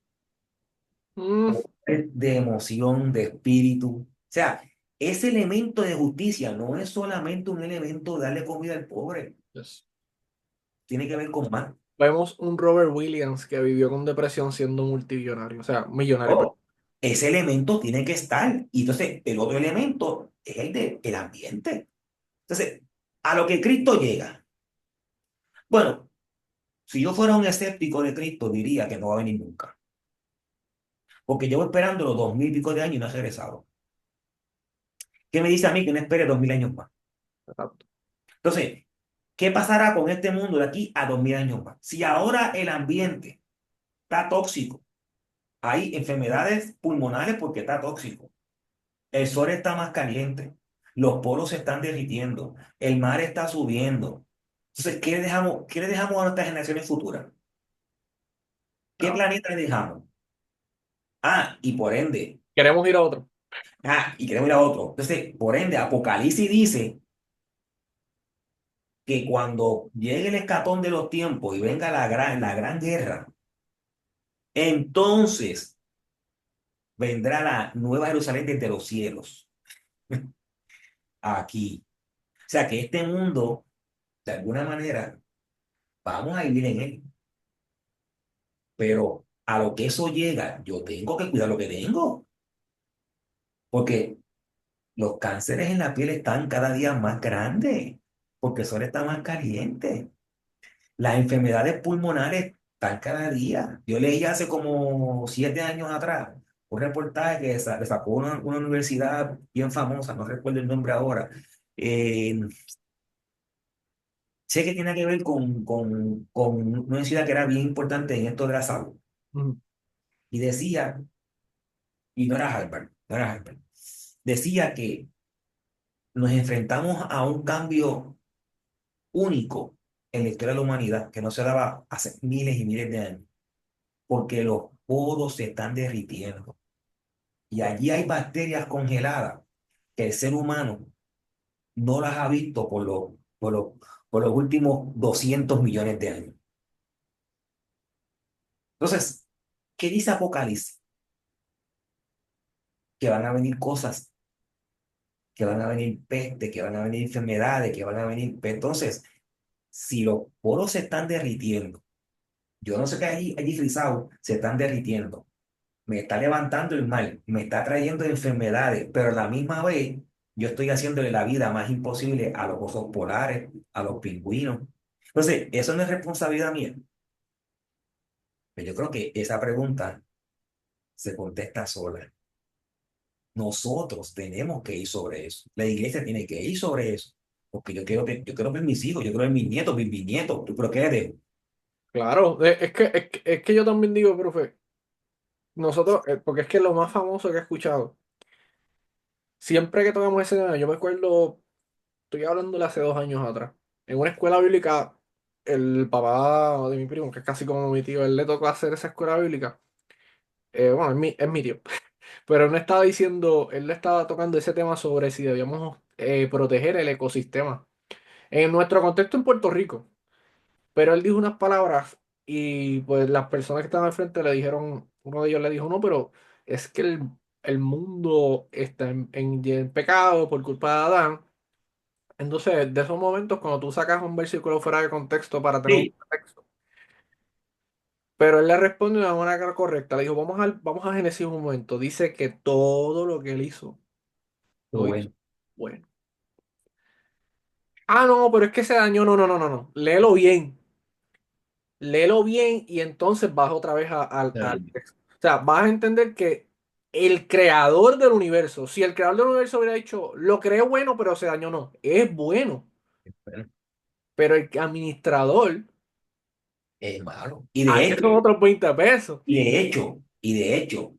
Mm, De emoción, de espíritu. O sea, ese elemento de justicia no es solamente un elemento de darle comida al pobre, yes. tiene que ver con más. Vemos un Robert Williams que vivió con depresión siendo multimillonario, o sea, millonario, perdón. Oh, ese elemento tiene que estar. Y entonces el otro elemento es el ambiente. Entonces, a lo que Cristo llega. Bueno, si yo fuera un escéptico de Cristo, diría que no va a venir nunca. Porque llevo esperando los 2000 y pico de años y no ha regresado. ¿Qué me dice a mí que no espere 2000 años más? Exacto. Entonces, ¿qué pasará con este mundo de aquí a 2000 años más? Si ahora el ambiente está tóxico, hay enfermedades pulmonares porque está tóxico, el sol está más caliente, los polos se están derritiendo, el mar está subiendo. Entonces, ¿qué le dejamos a nuestras generaciones futuras? ¿Qué No. planeta le dejamos? Y por ende, Queremos ir a otro. y queremos ir a otro. Entonces, por ende, Apocalipsis dice que cuando llegue el escatón de los tiempos y venga la gran guerra, entonces vendrá la nueva Jerusalén desde los cielos, aquí. sea que este mundo, de alguna manera, vamos a vivir en él, pero a lo que eso llega, yo tengo que cuidar lo que tengo, porque los cánceres en la piel están cada día más grandes, porque el sol está más caliente. Las enfermedades pulmonares están cada día. Yo leí hace como 7 años atrás un reportaje que sacó una universidad bien famosa, no recuerdo el nombre ahora. Eh, Sé que tiene que ver con una universidad que era bien importante en esto de la salud. Ujú, Y decía, y no era Harvard, no era Harvard, decía que nos enfrentamos a un cambio único en la historia de la humanidad que no se daba hace miles y miles de años, porque los poros se están derritiendo y allí hay bacterias congeladas que el ser humano no las ha visto por los últimos 200 millones de años. Entonces, ¿qué dice Apocalipsis? Que van a venir cosas, que van a venir peste, que van a venir enfermedades, que van a venir... Entonces, si los poros se están derritiendo, yo no sé qué allí frisado, se están derritiendo, me está levantando el mal, me está trayendo enfermedades, pero a la misma vez yo estoy haciéndole la vida más imposible a los osos polares, a los pingüinos. Entonces, eso no es responsabilidad mía. Pero yo creo que esa pregunta se contesta sola. Nosotros tenemos que ir sobre eso. La iglesia tiene que ir sobre eso. Porque yo quiero ver mis hijos, yo quiero ver mis nietos, mis bisnietos. ¿Tú pero qué le dejo? claro, es que yo también digo, profe, nosotros, porque es que lo más famoso que he escuchado, siempre que tocamos ese tema, yo me acuerdo, estoy hablando de hace 2 años atrás, en una escuela bíblica, el papá de mi primo, que es casi como mi tío, él le tocó hacer esa escuela bíblica, bueno, es mi tío, pero él no estaba diciendo, él le estaba tocando ese tema sobre si debíamos proteger el ecosistema. En nuestro contexto en Puerto Rico. Pero él dijo unas palabras y pues las personas que estaban al frente le dijeron, uno de ellos le dijo, no, pero es que el mundo está en pecado por culpa de Adán. Entonces, de esos momentos, cuando tú sacas un versículo fuera de contexto para tener un Sí, contexto, pero él le responde de una manera correcta, le dijo, vamos a Génesis un momento, dice que todo lo que él hizo, pero lo hizo bueno. bueno. Ah, no, pero es que se dañó, no, no, no, no, no, léelo bien y entonces vas otra vez al texto. O sea, vas a entender que el creador del universo, si el creador del universo hubiera dicho, lo creé bueno, pero se dañó, no, es bueno, Bueno, pero el administrador, es malo. ahí son otros 20 pesos. Y de hecho,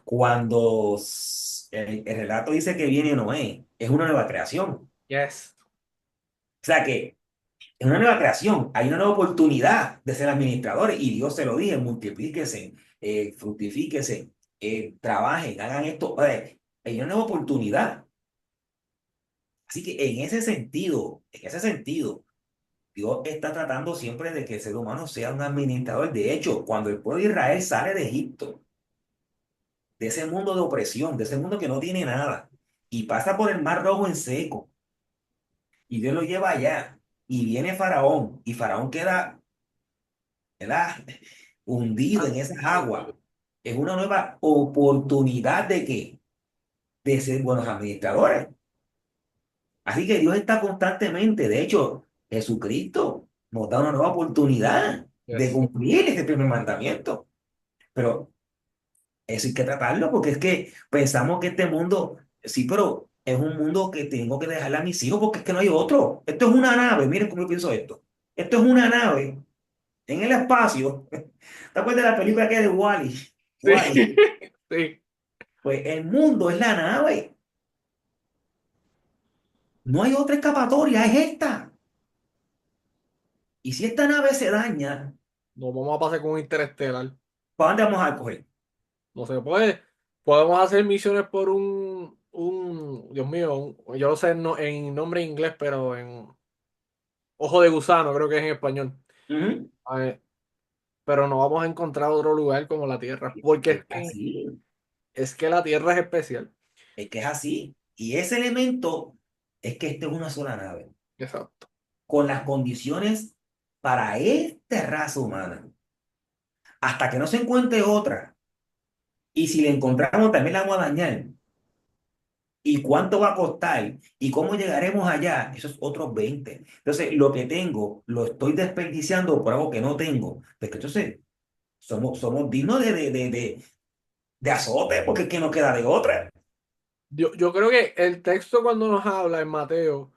cuando el relato dice que viene Noé, es una nueva creación. Yes. O sea que es una nueva creación, hay una nueva oportunidad de ser administradores y Dios se lo dice, multiplíquese, fructifíquese, trabajen, hagan esto. Hay una nueva oportunidad. Así que en ese sentido, Dios está tratando siempre de que el ser humano sea un administrador. De hecho, cuando el pueblo de Israel sale de Egipto, de ese mundo de opresión, de ese mundo que no tiene nada, y pasa por el Mar Rojo en seco, y Dios lo lleva allá, y viene Faraón, y Faraón queda, ¿verdad? Hundido en esas aguas. Es una nueva oportunidad de que de ser buenos administradores. Así que Dios está constantemente, de hecho, Jesucristo nos da una nueva oportunidad de Yes. cumplir ese primer mandamiento. Pero eso hay que tratarlo porque es que pensamos que este mundo, sí, pero es un mundo que tengo que dejarle a mis hijos porque es que no hay otro. Esto es una nave, miren cómo yo pienso esto. Esto es una nave en el espacio. ¿Te acuerdas de la película que es de Wall-E? Sí, Wall-E. sí. Pues el mundo es la nave. No hay otra escapatoria, es esta. Y si esta nave se daña, Nos vamos a pasar con un interestelar. ¿para dónde vamos a coger? No se puede. Podemos hacer misiones por Dios mío, yo lo sé en nombre en inglés, pero en ojo de gusano, creo que es en español. Ujú. Pero no vamos a encontrar otro lugar como la Tierra, porque Es es que, así, es que la Tierra es especial. es que es así. Y ese elemento. es que esta es una sola nave, Exacto. con las condiciones para esta raza humana. Hasta que no se encuentre otra, y si la encontramos también la vamos a dañar. ¿Y cuánto va a costar? ¿Y cómo llegaremos allá? Esos otros 20. Entonces, lo que tengo, lo estoy desperdiciando por algo que no tengo. Porque entonces, somos dignos de azote, porque es que no queda de otra. Yo creo que el texto cuando nos habla en Mateo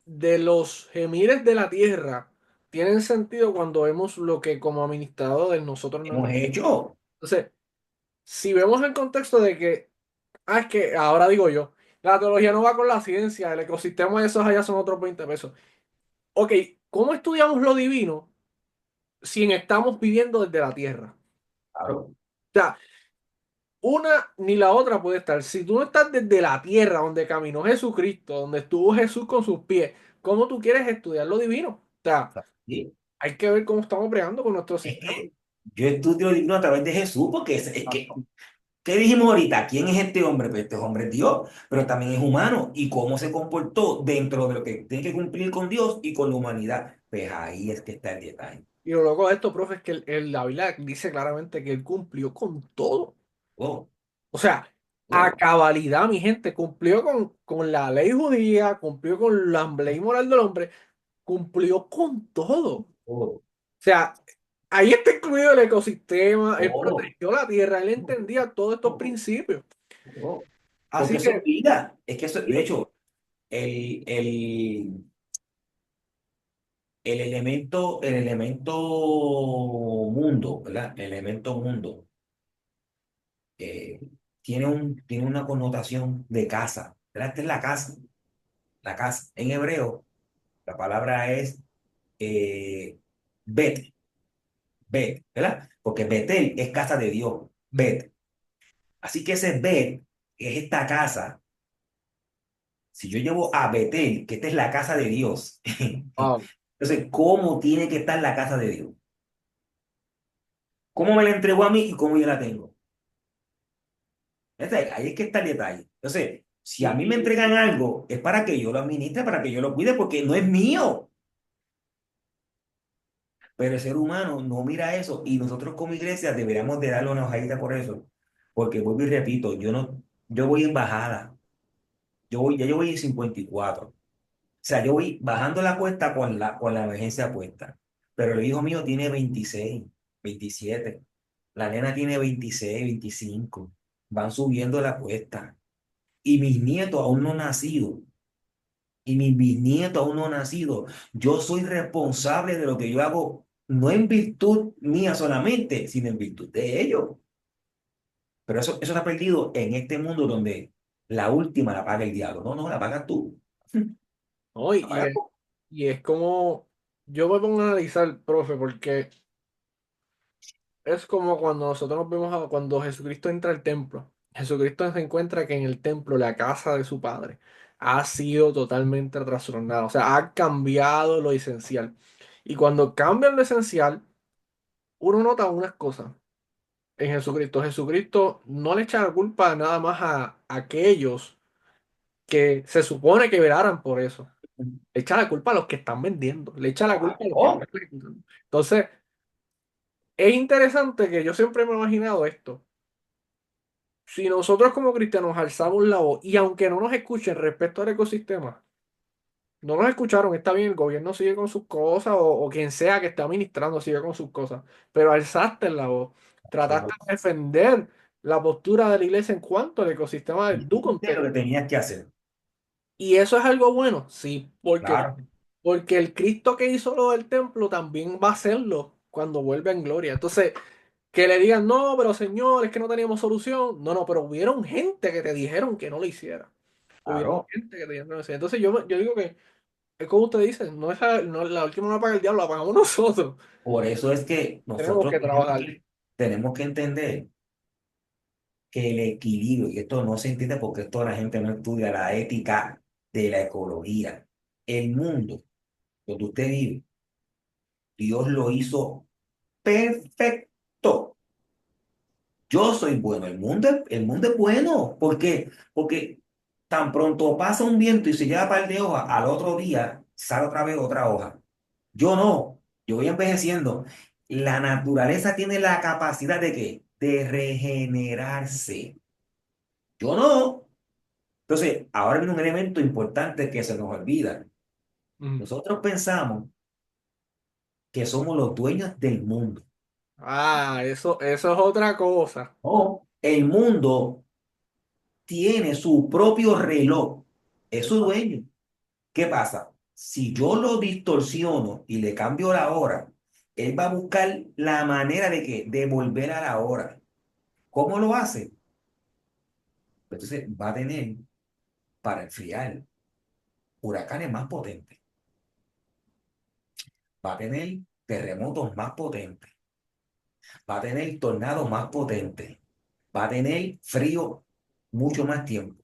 de los gemires de la tierra tienen sentido cuando vemos lo que como administradores nosotros no Hemos hemos. hecho. Entonces, si vemos el contexto de que, es que ahora digo yo, la teología no va con la ciencia, el ecosistema de esos allá son otros 20 pesos. Ok, ¿cómo estudiamos lo divino si estamos viviendo desde la tierra? Claro. O sea, una ni la otra puede estar. Si tú no estás desde la tierra donde caminó Jesucristo, donde estuvo Jesús con sus pies, ¿cómo tú quieres estudiar lo divino? O sea, Sí. hay que ver cómo estamos bregando con nuestro Es sistema. que yo estudio lo divino a través de Jesús, porque es que, Exacto. ¿qué dijimos ahorita? ¿Quién es este hombre? Pues este hombre es Dios, pero también es humano. ¿Y cómo se comportó dentro de lo que tiene que cumplir con Dios y con la humanidad? Pues ahí es que está el detalle. Y lo loco de esto, profe, es que la Biblia dice claramente que él cumplió con todo. Oh, O sea, a oh, cabalidad, mi gente, cumplió con la ley judía, cumplió con la ley moral del hombre, cumplió con todo. O oh, sea, ahí está incluido el ecosistema, él oh, protegió la tierra, él oh, entendía todos estos oh, principios. oh. Porque Así eso es que, vida. Es que eso, de sí, hecho, el, el, el elemento mundo, ¿verdad? El elemento mundo eh, tiene una connotación de casa, ¿verdad? Esta es la casa, la casa. En hebreo, la palabra es Bet, Bet, ¿verdad? Porque Betel es casa de Dios, Bet. Así que ese Bet es esta casa. Si yo llevo a Betel, que esta es la casa de Dios, wow. entonces, ¿cómo tiene que estar la casa de Dios? ¿Cómo me la entregó a mí y cómo yo la tengo? Ahí es que está el detalle. Entonces, si a Y, mí me entregan algo, es para que yo lo administre, para que yo lo cuide, porque no es mío. Pero el ser humano no mira eso y nosotros como iglesia deberíamos de darle una hojadita por eso. Porque vuelvo y repito, yo voy en bajada. Ya yo voy en 54. O sea, yo voy bajando la cuesta con la emergencia puesta. Pero el hijo mío tiene 26, 27. La nena tiene 26, 25. Van subiendo la cuesta. Y mis nietos aún no han nacido. Y mis bisnietos aún no han nacido. Yo soy responsable de lo que yo hago, no en virtud mía solamente, sino en virtud de ellos. Pero eso se ha perdido en este mundo donde la última la paga el diablo. No, no, la pagas tú. ¿no? La pagas tú. Y es como, yo me pongo a analizar, profe, porque es como cuando nosotros nos vemos cuando Jesucristo entra al templo. Jesucristo se encuentra que en el templo, la casa de su padre, ha sido totalmente trastornada. O sea, ha cambiado lo esencial. Y cuando cambian lo esencial, uno nota unas cosas en Jesucristo. Jesucristo no le echa la culpa nada más a aquellos que se supone que velaran por eso. Le echa la culpa a los que están vendiendo. Le echa la culpa a los que Oh, están ejecutando. Entonces, es interesante que yo siempre me he imaginado esto. Si nosotros como cristianos alzamos la voz y aunque no nos escuchen respecto al ecosistema, no nos escucharon, está bien, el gobierno sigue con sus cosas o quien sea que esté administrando sigue con sus cosas, pero alzaste la voz, trataste de defender la postura de la iglesia en cuanto al ecosistema de tu hiciste lo que contexto. tenías que hacer. Y eso es algo bueno, sí, Claro. porque el Cristo que hizo lo del templo también va a hacerlo cuando vuelva en gloria. Entonces, que le digan, no, pero señor, es que no teníamos solución. No, no, pero hubieron gente que te dijeron que no lo hiciera. Hubieron Claro. gente que te dijeron que no lo hiciera. Entonces yo digo que, es como usted dice, no, la última no la paga el diablo, la pagamos nosotros. Por eso es que Tenemos nosotros que trabajar. tenemos que entender que el equilibrio, y esto no se entiende porque esto la gente no estudia la ética de la ecología. El mundo donde usted vive, Dios lo hizo perfecto. Yo soy bueno, el mundo es bueno. ¿Por qué? Tan pronto pasa un viento y se lleva un par de hojas, al otro día sale otra vez otra hoja. Yo no, yo voy envejeciendo. La naturaleza tiene la capacidad de qué? De regenerarse. Yo no. Entonces, ahora viene un elemento importante que se nos olvida. Mm. Nosotros pensamos que somos los dueños del mundo. Ah, eso es otra cosa. No, el mundo tiene su propio reloj, es su dueño. ¿Qué pasa? Si yo lo distorsiono y le cambio la hora, él va a buscar la manera de que de volver a la hora. ¿Cómo lo hace? Entonces va a tener para enfriar huracanes más potentes, va a tener terremotos más potentes, va a tener tornados más potentes, va a tener frío mucho más tiempo,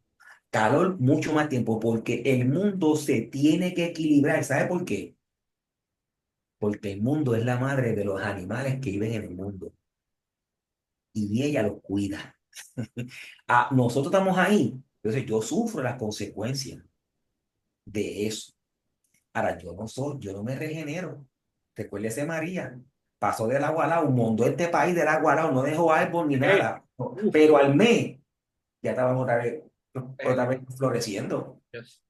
calor mucho más tiempo, porque el mundo se tiene que equilibrar. ¿Sabe por qué? Porque el mundo es la madre de los animales que viven en el mundo y ella los cuida. Nosotros estamos ahí, entonces yo sufro las consecuencias de eso. Ahora, yo no me regenero. Recuérdese María, pasó del agua al lado, mondó este país del agua al lado, no dejó árbol ni Eh, nada. No, uf, pero al mes ya estaban otra eh, vez floreciendo yes.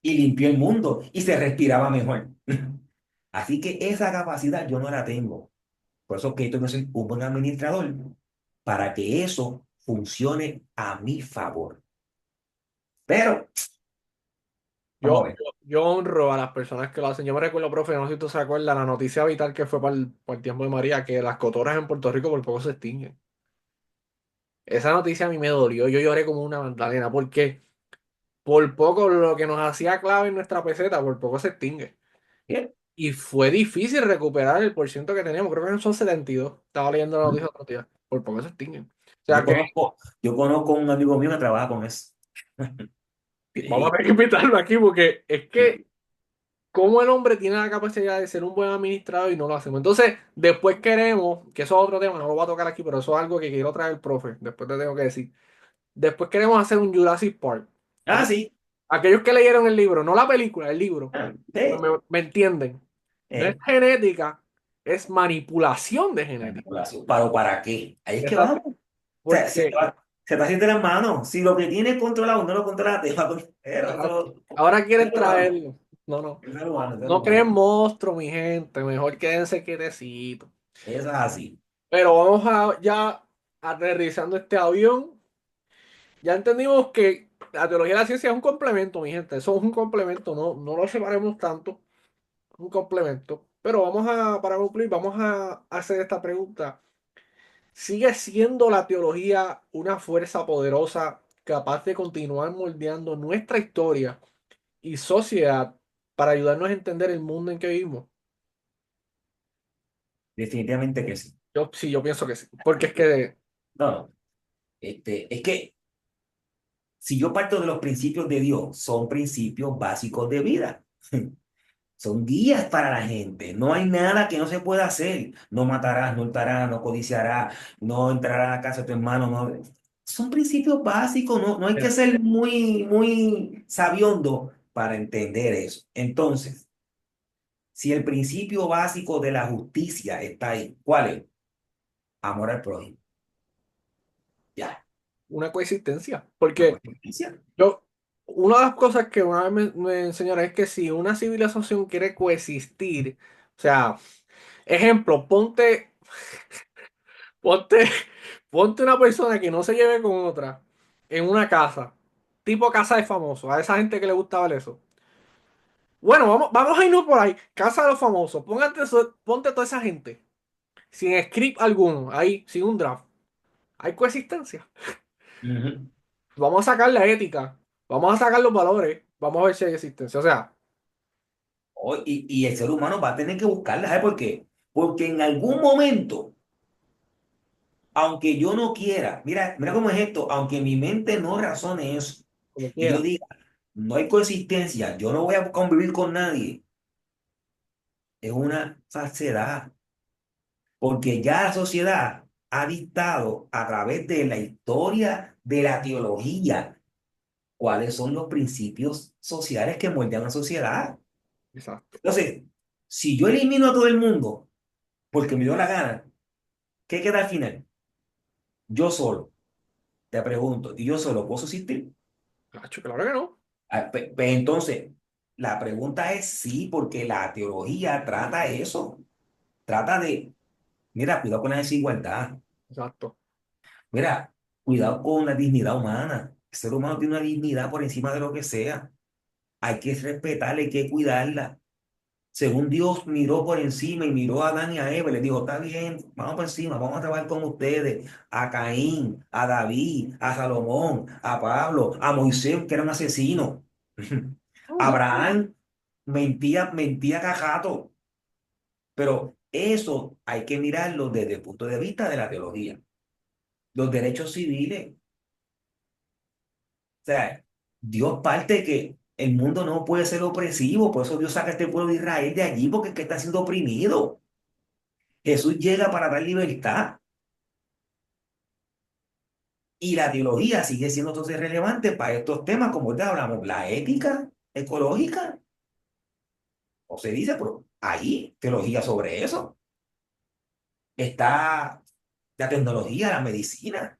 y limpió el mundo y se respiraba mejor. Así que esa capacidad yo no la tengo. Por eso que yo soy un buen administrador para que eso funcione a mi favor. Pero, vamos a ver. Yo honro a las personas que lo hacen. Yo me recuerdo, profe, no sé si tú se acuerdas, la noticia vital que fue para el tiempo de María, que las cotorras en Puerto Rico por poco se extinguen. Esa noticia a mí me dolió. Yo lloré como una magdalena, porque por poco lo que nos hacía clave en nuestra peseta, por poco se extingue. Bien. Y fue difícil recuperar el porciento que teníamos. Creo que son 72. Estaba leyendo la noticia otro día. Por poco se extinguen. O sea que Yo conozco un amigo mío que trabaja con eso. vamos a Sí, tener que invitarlo aquí, porque es que cómo el hombre tiene la capacidad de ser un buen administrador y no lo hacemos. Entonces, después queremos, que eso es otro tema, no lo voy a tocar aquí, pero eso es algo que quiero traer el profe, después te tengo que decir. Después queremos hacer un Jurassic Park. Ah, sí. Aquellos que leyeron el libro, no la película, el libro, Sí. me entienden. No es Eh, genética, es manipulación de genética. Manipulación. ¿Para qué? Ahí es que Exacto. vamos. O sea, Porque, se te haciendo las manos. Si lo que tienes controlado no lo controlas, te va con... Pero exacto. eso, Ahora el quieren ser humano, traerlo. No, no. el ser humano, el ser No creen humano. monstruo, mi gente. Mejor quédense quietecitos. Eso es así. Pero vamos a ya aterrizando este avión. Ya entendimos que la teología de la ciencia es un complemento, mi gente. Eso es un complemento, no lo separemos tanto. Un complemento. Pero para concluir, vamos a hacer esta pregunta. ¿Sigue siendo la teología una fuerza poderosa capaz de continuar moldeando nuestra historia y sociedad para ayudarnos a entender el mundo en que vivimos? Definitivamente que sí. Yo sí, yo pienso que sí. Porque es que No, no. Es que si yo parto de los principios de Dios, son principios básicos de vida. Son guías para la gente. No hay nada que no se pueda hacer. No matarás, no hurtarás, no codiciarás, no entrarás a la casa de tu hermano. No. Son principios básicos. No, no hay que mira, ser muy sabiondo para entender eso. Entonces, si el principio básico de la justicia está ahí, ¿cuál es? Amor al prójimo. Ya, una coexistencia. una Porque justicia. yo, una de las cosas que una vez me enseñaron es que si una civilización quiere coexistir, o sea, ejemplo, ponte, ponte una persona que no se lleve con otra en una casa, tipo casa de famosos, a esa gente que le gustaba eso. Bueno, vamos a irnos por ahí, casa de los famosos, ponte toda esa gente, sin script alguno, ahí, sin un draft. Hay coexistencia. Ujú. Vamos a sacar la ética, vamos a sacar los valores, vamos a ver si hay existencia. O sea, Y el ser humano va a tener que buscarla. ¿Sabes por qué? Porque en algún momento aunque yo no quiera, mira cómo es esto, aunque mi mente no razone eso, como y yo quiera. diga, no hay coexistencia, yo no voy a convivir con nadie, es una falsedad, porque ya la sociedad ha dictado a través de la historia de la teología cuáles son los principios sociales que moldean la sociedad. Exacto. Entonces, si yo elimino a todo el mundo porque me dio la gana, ¿qué queda al final? Yo solo, te pregunto, ¿y yo solo puedo subsistir? Cacho, claro que no. Entonces, la pregunta es sí, porque la teología trata eso, trata de, mira, cuidado con la desigualdad, Exacto. mira, cuidado con la dignidad humana. El ser humano tiene una dignidad por encima de lo que sea. Hay que respetarla, hay que cuidarla. Según Dios miró por encima y miró a Adán y a Eva, y les dijo, está bien, vamos por encima, vamos a trabajar con ustedes, a Caín, a David, a Salomón, a Pablo, a Moisés, que era un asesino. Ujú. Abraham mentía cajato, pero eso hay que mirarlo desde el punto de vista de la teología. Los derechos civiles, o sea, Dios parte que el mundo no puede ser opresivo, por eso Dios saca a este pueblo de Israel de allí, porque es que está siendo oprimido. Jesús llega para dar libertad y la teología sigue siendo entonces relevante para estos temas, como ya hablamos, la ética ecológica, o se dice, pero ahí, teología sobre eso. Está la tecnología, la medicina.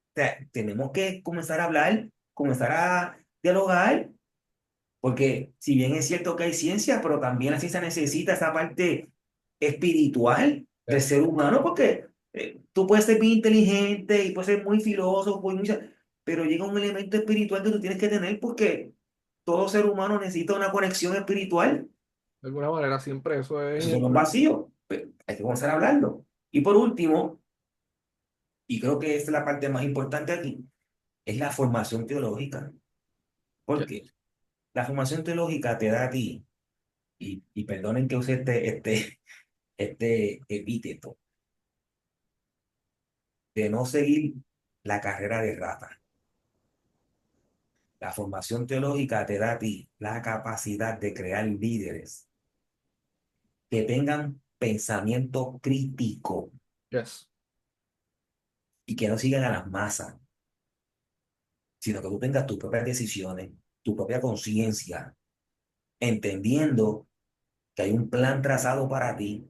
O sea, tenemos que comenzar a hablar, comenzar a dialogar, porque si bien es cierto que hay ciencia, pero también la ciencia necesita esa parte espiritual del Yes. ser humano, porque tú puedes ser bien inteligente y puedes ser muy filósofo, pero llega un elemento espiritual que tú tienes que tener porque todo ser humano necesita una conexión espiritual. De alguna manera siempre eso es Esos son los vacíos, pero hay que comenzar a hablarlo. Y por último, y creo que esta es la parte más importante aquí, es la formación teológica. Porque yes. la formación teológica te da a ti, y perdonen que use este epíteto, de no seguir la carrera de rata. La formación teológica te da a ti la capacidad de crear líderes que tengan pensamiento crítico Yes. y que no sigan a las masas, sino que tú tengas tus propias decisiones, tu propia conciencia, entendiendo que hay un plan trazado para ti,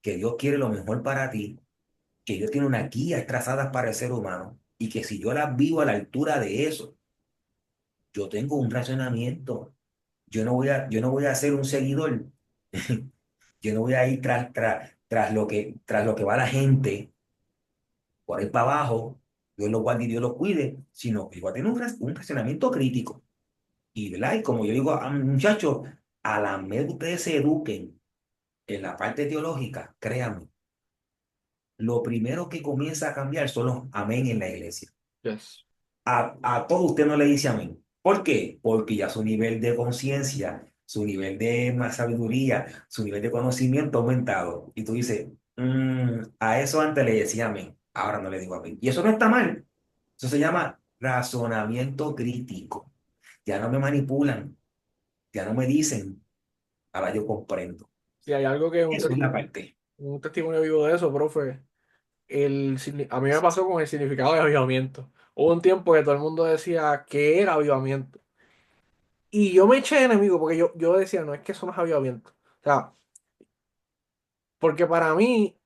que Dios quiere lo mejor para ti, que Dios tiene unas guías trazadas para el ser humano y que si yo las vivo a la altura de eso, yo tengo un razonamiento. Yo no voy a ser un seguidor. Yo no voy a ir tras lo que va la gente por ahí para abajo. Dios lo guarde y Dios lo cuide, sino que yo voy a tener un razonamiento crítico. Y, ¿verdad? Y como yo digo a mis muchachos, a la medida que ustedes se eduquen en la parte teológica, créanme, lo primero que comienza a cambiar son los amén en la iglesia. Yes. A todo usted no le dice amén. ¿Por qué? Porque ya su nivel de conciencia, su nivel de más sabiduría, su nivel de conocimiento ha aumentado. Y tú dices, a eso antes le decía amén, ahora no le digo amén. Y eso no está mal. Eso se llama razonamiento crítico. Ya no me manipulan, ya no me dicen, ahora yo comprendo. Si hay algo que es Eso es la parte. un testimonio vivo de eso, profe, a mí me pasó con el significado de avivamiento. Hubo un tiempo que todo el mundo decía que era avivamiento. Y yo me eché de enemigo porque yo decía, no es que eso no es avivamiento. O sea, porque para mí,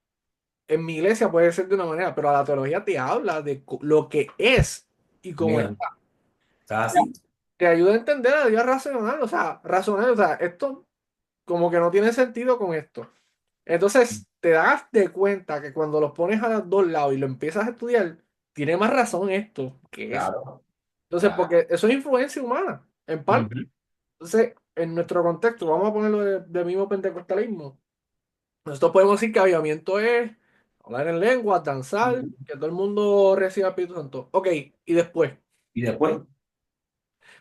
en mi iglesia puede ser de una manera, pero la teología te habla de lo que es y cómo Mira, está. ¿está así? Te ayuda a entender a Dios racional, o sea, razonar, o sea, esto como que no tiene sentido con esto. Entonces, te das de cuenta que cuando los pones a los dos lados y lo empiezas a estudiar, tiene más razón esto que eso. Claro, Entonces, claro. porque eso es influencia humana, en parte. Ujú, Entonces, en nuestro contexto, vamos a ponerlo de mismo pentecostalismo. Nosotros podemos decir que avivamiento es hablar en lenguas, danzar, ujú. que todo el mundo reciba el Espíritu Santo. Ok, y después, Y después,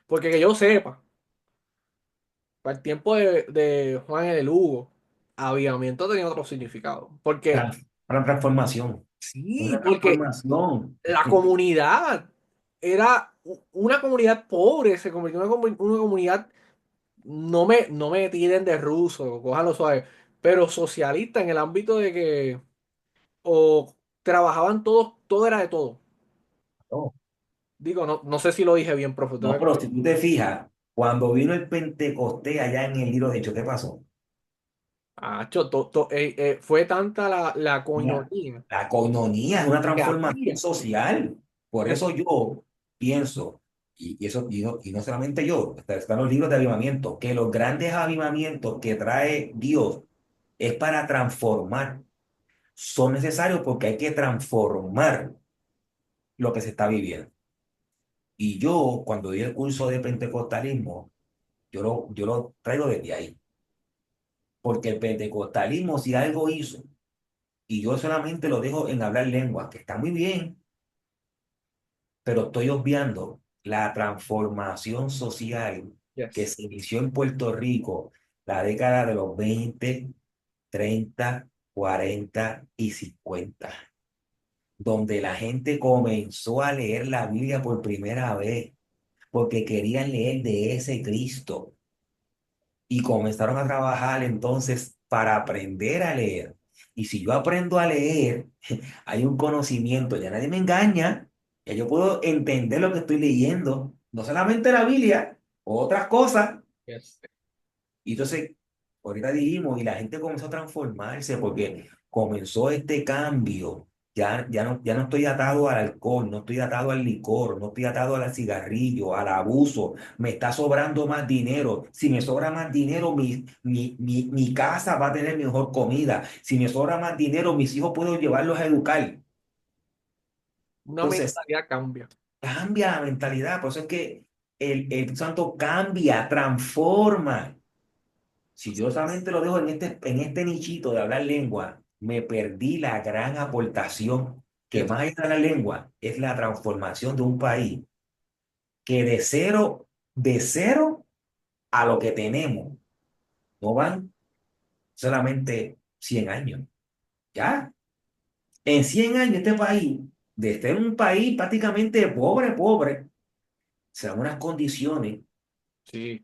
porque que yo sepa, para el tiempo de Juan el Lugo, avivamiento tenía otro significado. Porque, para transformación. sí, Una porque transformación. la comunidad era una comunidad pobre, se convirtió en una comunidad, no me tiren de ruso, cójanlo suave, pero socialista en el ámbito de que o trabajaban todos, todo era de todo. Digo, no, no sé si lo dije bien, profe. No, pero si tú te fijas, cuando vino el Pentecostés allá en el libro de Hechos, ¿qué pasó? Fue tanta la Mira, coinonía la coinonía es una que transformación había. social. Por Es- eso yo pienso, y no solamente yo, están los libros de avivamiento, que los grandes avivamientos que trae Dios es para transformar. Son necesarios porque hay que transformar lo que se está viviendo. Y yo, cuando di el curso de pentecostalismo, yo lo traigo desde ahí. Porque el pentecostalismo, si algo hizo, y yo solamente lo dejo en hablar lengua, que está muy bien, pero estoy obviando la transformación social que yes. se inició en Puerto Rico la década de los 20, 30, 40 y 50, donde la gente comenzó a leer la Biblia por primera vez, porque querían leer de ese Cristo y comenzaron a trabajar entonces para aprender a leer. Y si yo aprendo a leer, hay un conocimiento, ya nadie me engaña, ya yo puedo entender lo que estoy leyendo, no solamente la Biblia, otras cosas. Yes. Y entonces, ahorita dijimos, y la gente comenzó a transformarse porque comenzó este cambio. Ya no estoy atado al alcohol, no estoy atado al licor, no estoy atado al cigarrillo, al abuso. Me está sobrando más dinero. Si me sobra más dinero, mi casa va a tener mejor comida. Si me sobra más dinero, mis hijos puedo llevarlos a educar. Una Entonces, mentalidad cambia. cambia la mentalidad. Por eso es que el Santo cambia, transforma. Si yo solamente lo dejo en este nichito de hablar lengua, me perdí la gran aportación que Yes. más allá de la lengua es la transformación de un país que de cero a lo que tenemos, no van solamente 100 años. Ya, en 100 años este país, de ser un país prácticamente pobre, pobre, serán unas condiciones Sí.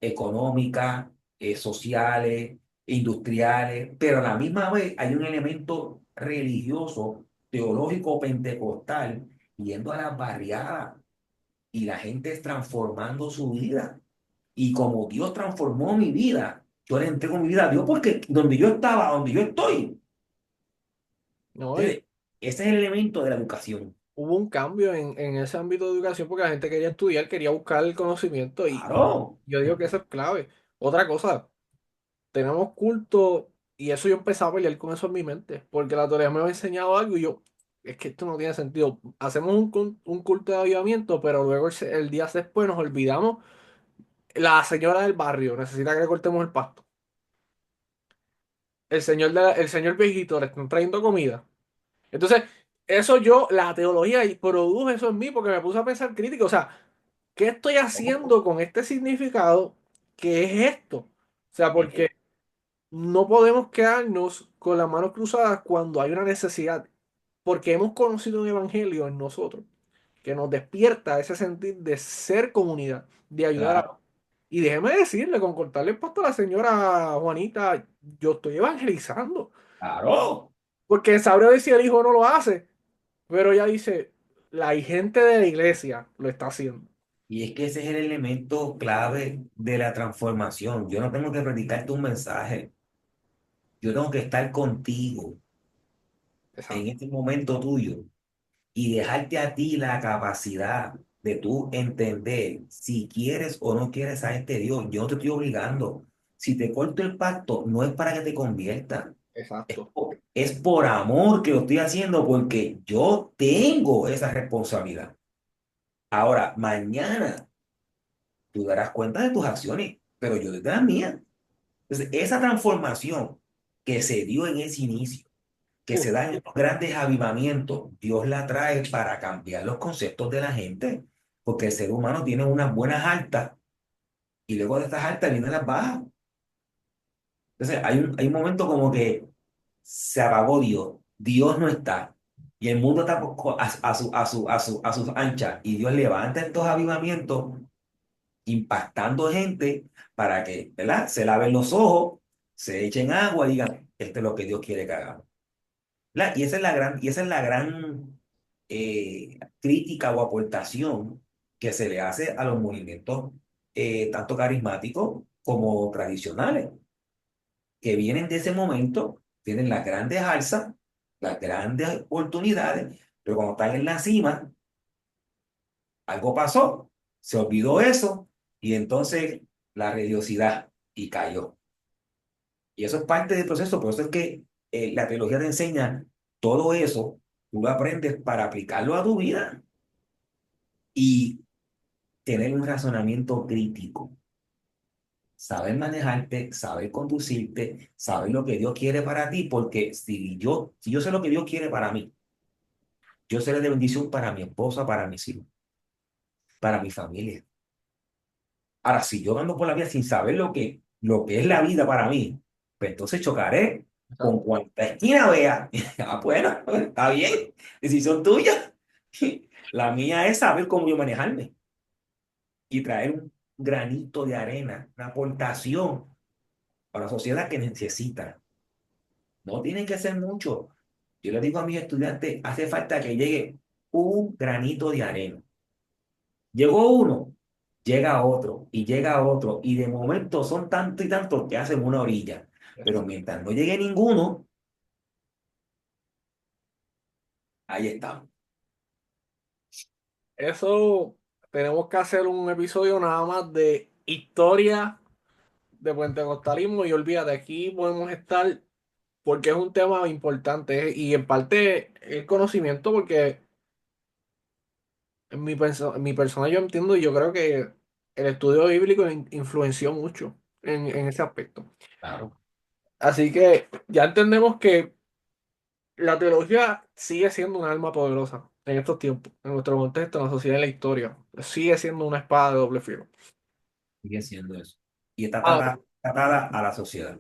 económicas, sociales, industriales, pero a la misma vez hay un elemento religioso, teológico, pentecostal, yendo a las barriadas y la gente es transformando su vida. Y como Dios transformó mi vida, yo le entrego mi vida a Dios porque donde yo estaba, donde yo estoy. No, y Entonces, ese es el elemento de la educación. hubo un cambio en ese ámbito de educación porque la gente quería estudiar, quería buscar el conocimiento y Claro, yo digo que eso es clave. Otra cosa, tenemos culto y eso yo empecé a pelear con eso en mi mente porque la teoría me ha enseñado algo y yo, es que esto no tiene sentido. Hacemos un culto de avivamiento, pero luego el día después nos olvidamos. La señora del barrio necesita que le cortemos el pasto. El señor viejito le están trayendo comida. Entonces, eso yo, la teología, y produjo eso en mí porque me puse a pensar crítico. O sea, ¿qué estoy haciendo con este significado? ¿Qué es esto? O sea, porque no podemos quedarnos con las manos cruzadas cuando hay una necesidad, porque hemos conocido un evangelio en nosotros que nos despierta ese sentir de ser comunidad, de ayudar a... claro, Y déjeme decirle, con cortarle el pasto a la señora Juanita, yo estoy evangelizando, claro. porque sabrá decir el hijo no lo hace, pero ella dice, la gente de la iglesia lo está haciendo. Y es que ese es el elemento clave de la transformación. Yo no tengo que predicarte un mensaje. Yo tengo que estar contigo en Exacto. este momento tuyo y dejarte a ti la capacidad de tú entender si quieres o no quieres a este Dios. Yo no te estoy obligando. Si te corto el pacto, no es para que te conviertas. Exacto. Es por amor que lo estoy haciendo porque yo tengo esa responsabilidad. Ahora, mañana tú darás cuenta de tus acciones, pero yo de las mías. Entonces, esa transformación que se dio en ese inicio, que Uf, se da en estos grandes avivamientos, Dios la trae para cambiar los conceptos de la gente, porque el ser humano tiene unas buenas altas y luego de estas altas vienen las bajas. Entonces, hay un momento como que se apagó Dios, Dios no está, y el mundo está a sus anchas, y Dios levanta estos avivamientos impactando gente para que, ¿verdad? Se laven los ojos, se echen agua y digan, esto es lo que Dios quiere que hagamos. ¿Verdad? Y esa es la gran crítica o aportación que se le hace a los movimientos tanto carismáticos como tradicionales, que vienen de ese momento, tienen las grandes alzas, las grandes oportunidades, pero cuando están en la cima, algo pasó, se olvidó eso y entonces la religiosidad y cayó. Y eso es parte del proceso, por eso es que la teología te enseña todo eso, tú lo aprendes para aplicarlo a tu vida y tener un razonamiento crítico, saber manejarte, saber conducirte, saber lo que Dios quiere para ti, porque si yo sé lo que Dios quiere para mí, yo seré de bendición para mi esposa, para mis hijos, para mi familia. Ahora, si yo ando por la vida sin saber lo que es la vida para mí, pues entonces chocaré con Exacto. cuanta esquina vea. Ah, bueno, está bien, decisión tuya. La mía es saber cómo yo manejarme y traer un granito de arena, una aportación para la sociedad que necesita. No tienen que ser mucho. Yo le digo a mis estudiantes, hace falta que llegue un granito de arena. Llegó uno, llega otro y llega otro y de momento son tantos y tantos que hacen una orilla. Pero mientras no llegue ninguno, ahí estamos. Eso tenemos que hacer un episodio nada más de historia de pentecostalismo y olvídate, aquí podemos estar porque es un tema importante y en parte el conocimiento porque en mi persona yo entiendo y yo creo que el estudio bíblico influenció mucho en ese aspecto. Claro. Así que ya entendemos que la teología sigue siendo un arma poderosa en estos tiempos, en nuestro contexto, en la sociedad y en la historia. Sigue siendo una espada de doble filo. Sigue siendo eso. Y está Ah, tratada a la sociedad.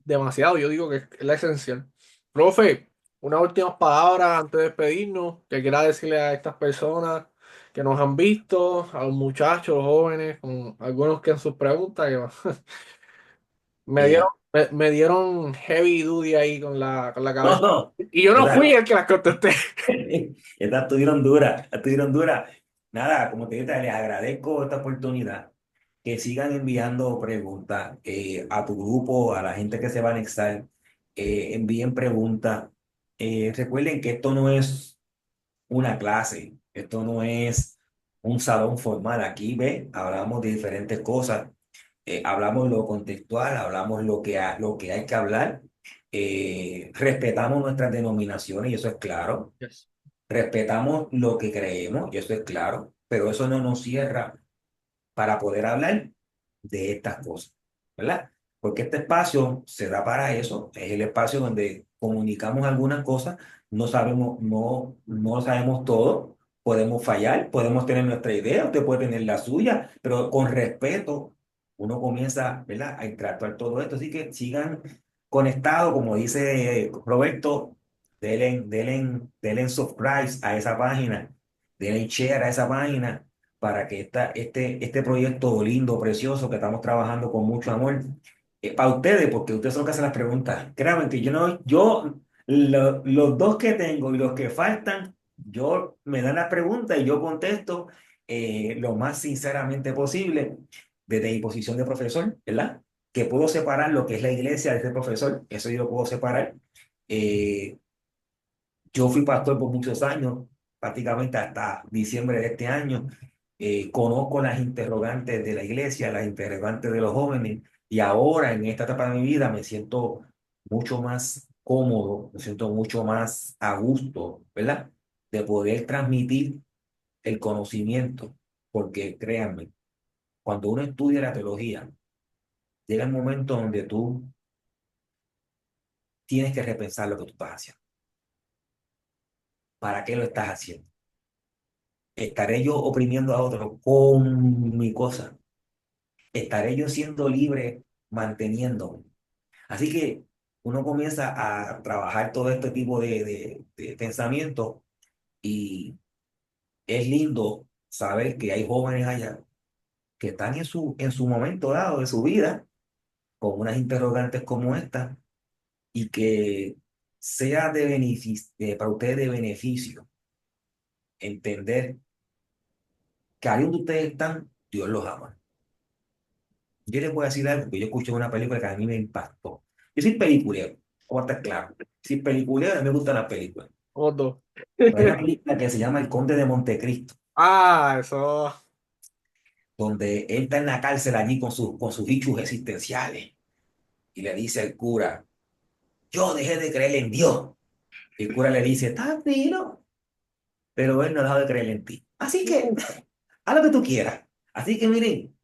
demasiado, yo digo que es la esencial. Profe, unas últimas palabras antes de despedirnos, que quiera decirle a estas personas que nos han visto, a los muchachos, los jóvenes, con algunos que en sus preguntas, que me dieron, Eh, me dieron heavy duty ahí con la no, cabeza. no. Y yo no fui Estas, el que las contesté. estas estuvieron duras, estuvieron duras. Nada, como te dije, les agradezco esta oportunidad. Que sigan enviando preguntas a tu grupo, a la gente que se va a anexar. Envíen preguntas. Recuerden que esto no es una clase, esto no es un salón formal. Aquí, ve, hablamos de diferentes cosas. Hablamos lo contextual, hablamos lo que hay que hablar. Respetamos nuestras denominaciones y eso es claro. Yes. Respetamos lo que creemos y eso es claro. Pero eso no nos cierra para poder hablar de estas cosas, ¿verdad? Porque este espacio se da para eso, es el espacio donde comunicamos algunas cosas, no sabemos todo, podemos fallar, podemos tener nuestra idea, usted puede tener la suya, pero con respeto uno comienza, ¿verdad?, a interactuar todo esto, así que sigan conectados, como dice Roberto, denle subscribe a esa página, denle share a esa página para que este proyecto lindo, precioso, que estamos trabajando con mucho amor, para ustedes, porque ustedes son los que hacen las preguntas. Créanme que yo no, los dos que tengo y los que faltan, yo me dan las preguntas y yo contesto lo más sinceramente posible desde mi posición de profesor, ¿verdad? Que puedo separar lo que es la iglesia de ser profesor, eso yo lo puedo separar. Eh, yo fui pastor por muchos años, prácticamente hasta diciembre de este año. Conozco las interrogantes de la iglesia, las interrogantes de los jóvenes, y ahora en esta etapa de mi vida me siento mucho más cómodo, me siento mucho más a gusto, ¿verdad? De poder transmitir el conocimiento, porque créanme, cuando uno estudia la teología, llega el momento donde tú tienes que repensar lo que tú estás haciendo. ¿Para qué lo estás haciendo? ¿Estaré yo oprimiendo a otros con mi cosa? ¿Estaré yo siendo libre manteniéndome? Así que uno comienza a trabajar todo este tipo de pensamientos y es lindo saber que hay jóvenes allá que están en su momento dado de su vida con unas interrogantes como esta y que sea para ustedes de beneficio. entender que ahí donde ustedes están, Dios los ama. Yo les voy a decir algo que yo escuché en una película que a mí me impactó. Yo soy peliculero, vamos a estar claro. Soy peliculero, a mí me gustan las películas. Otro. Pero hay una película que se llama El Conde de Montecristo, Ah, eso. donde él está en la cárcel allí con sus bichos existenciales y le dice al cura, yo dejé de creer en Dios. Y el cura le dice, está fino, pero él no ha dejado de creer en ti. Así que, haz lo que tú quieras. Así que miren,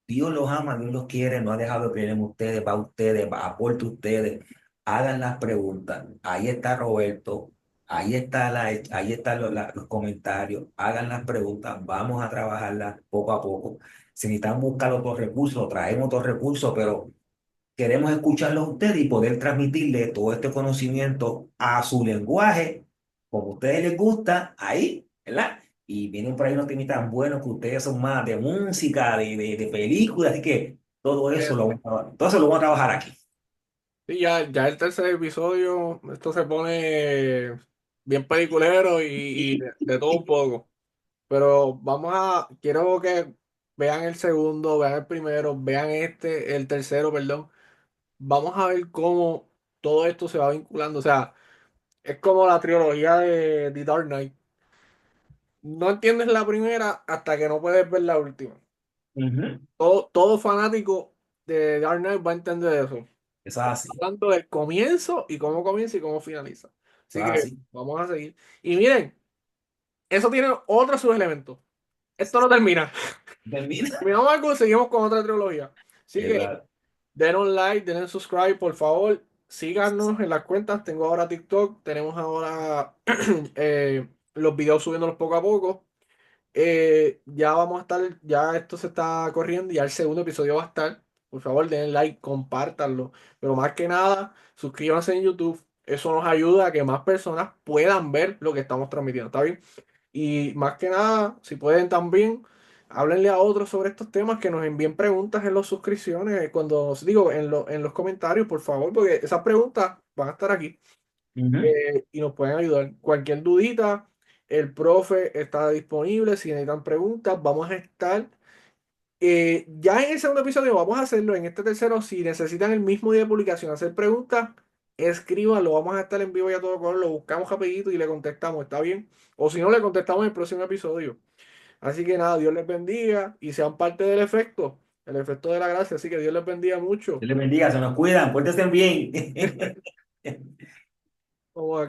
Dios los ama, Dios los quiere, no ha dejado de creer en ustedes, va, aporte ustedes, hagan las preguntas. Ahí está Roberto, ahí están los comentarios, hagan las preguntas, vamos a trabajarlas poco a poco. Si necesitan buscar otros recursos, traemos otros recursos, pero queremos escucharlos a ustedes y poder transmitirle todo este conocimiento a su lenguaje, como a ustedes les gusta, ahí, ¿verdad? Y vienen por ahí unos temas tan buenos que ustedes son más de música, de películas, así que Eso. todo eso lo vamos a trabajar aquí. Sí, ya el tercer episodio, esto se pone bien peliculero y de todo un poco. Pero quiero que vean el segundo, vean el primero, vean el tercero, perdón. Vamos a ver cómo todo esto se va vinculando. O sea, es como la trilogía de The Dark Knight. No entiendes la primera hasta que no puedes ver la última. Ujú. Todo fanático de Dark Knight va a entender eso. Eso es así, Tanto del comienzo y cómo comienza y cómo finaliza. eso Así es que así. vamos a seguir. Y miren, eso tiene otros subelementos. Esto no termina. Termina. Terminamos algo, seguimos con otra trilogía. Así que Exacto. denos like, denle subscribe, por favor. Síganos en las cuentas. Tengo ahora TikTok. Tenemos ahora los videos subiéndolos poco a poco. Ya vamos a estar, ya esto se está corriendo, ya el segundo episodio va a estar. Por favor, denle like, compártanlo. Pero más que nada, suscríbanse en YouTube. Eso nos ayuda a que más personas puedan ver lo que estamos transmitiendo. ¿Está bien? Y más que nada, si pueden también, háblenle a otros sobre estos temas, que nos envíen preguntas en las suscripciones, cuando os digo, en los comentarios, por favor, porque esas preguntas van a estar aquí Ujú, y nos pueden ayudar. Cualquier dudita, el profe está disponible. Si necesitan preguntas, vamos a estar. Ya en el segundo episodio vamos a hacerlo. En este tercero, si necesitan el mismo día de publicación hacer preguntas, escríbanlo. Vamos a estar en vivo y a todo color. Lo buscamos rapidito y le contestamos. ¿Está bien? O si no, le contestamos en el próximo episodio. Así que nada, Dios les bendiga y sean parte del efecto. El efecto de la gracia. Así que Dios les bendiga mucho. Dios les bendiga, se nos cuidan, pórtense bien. Vamos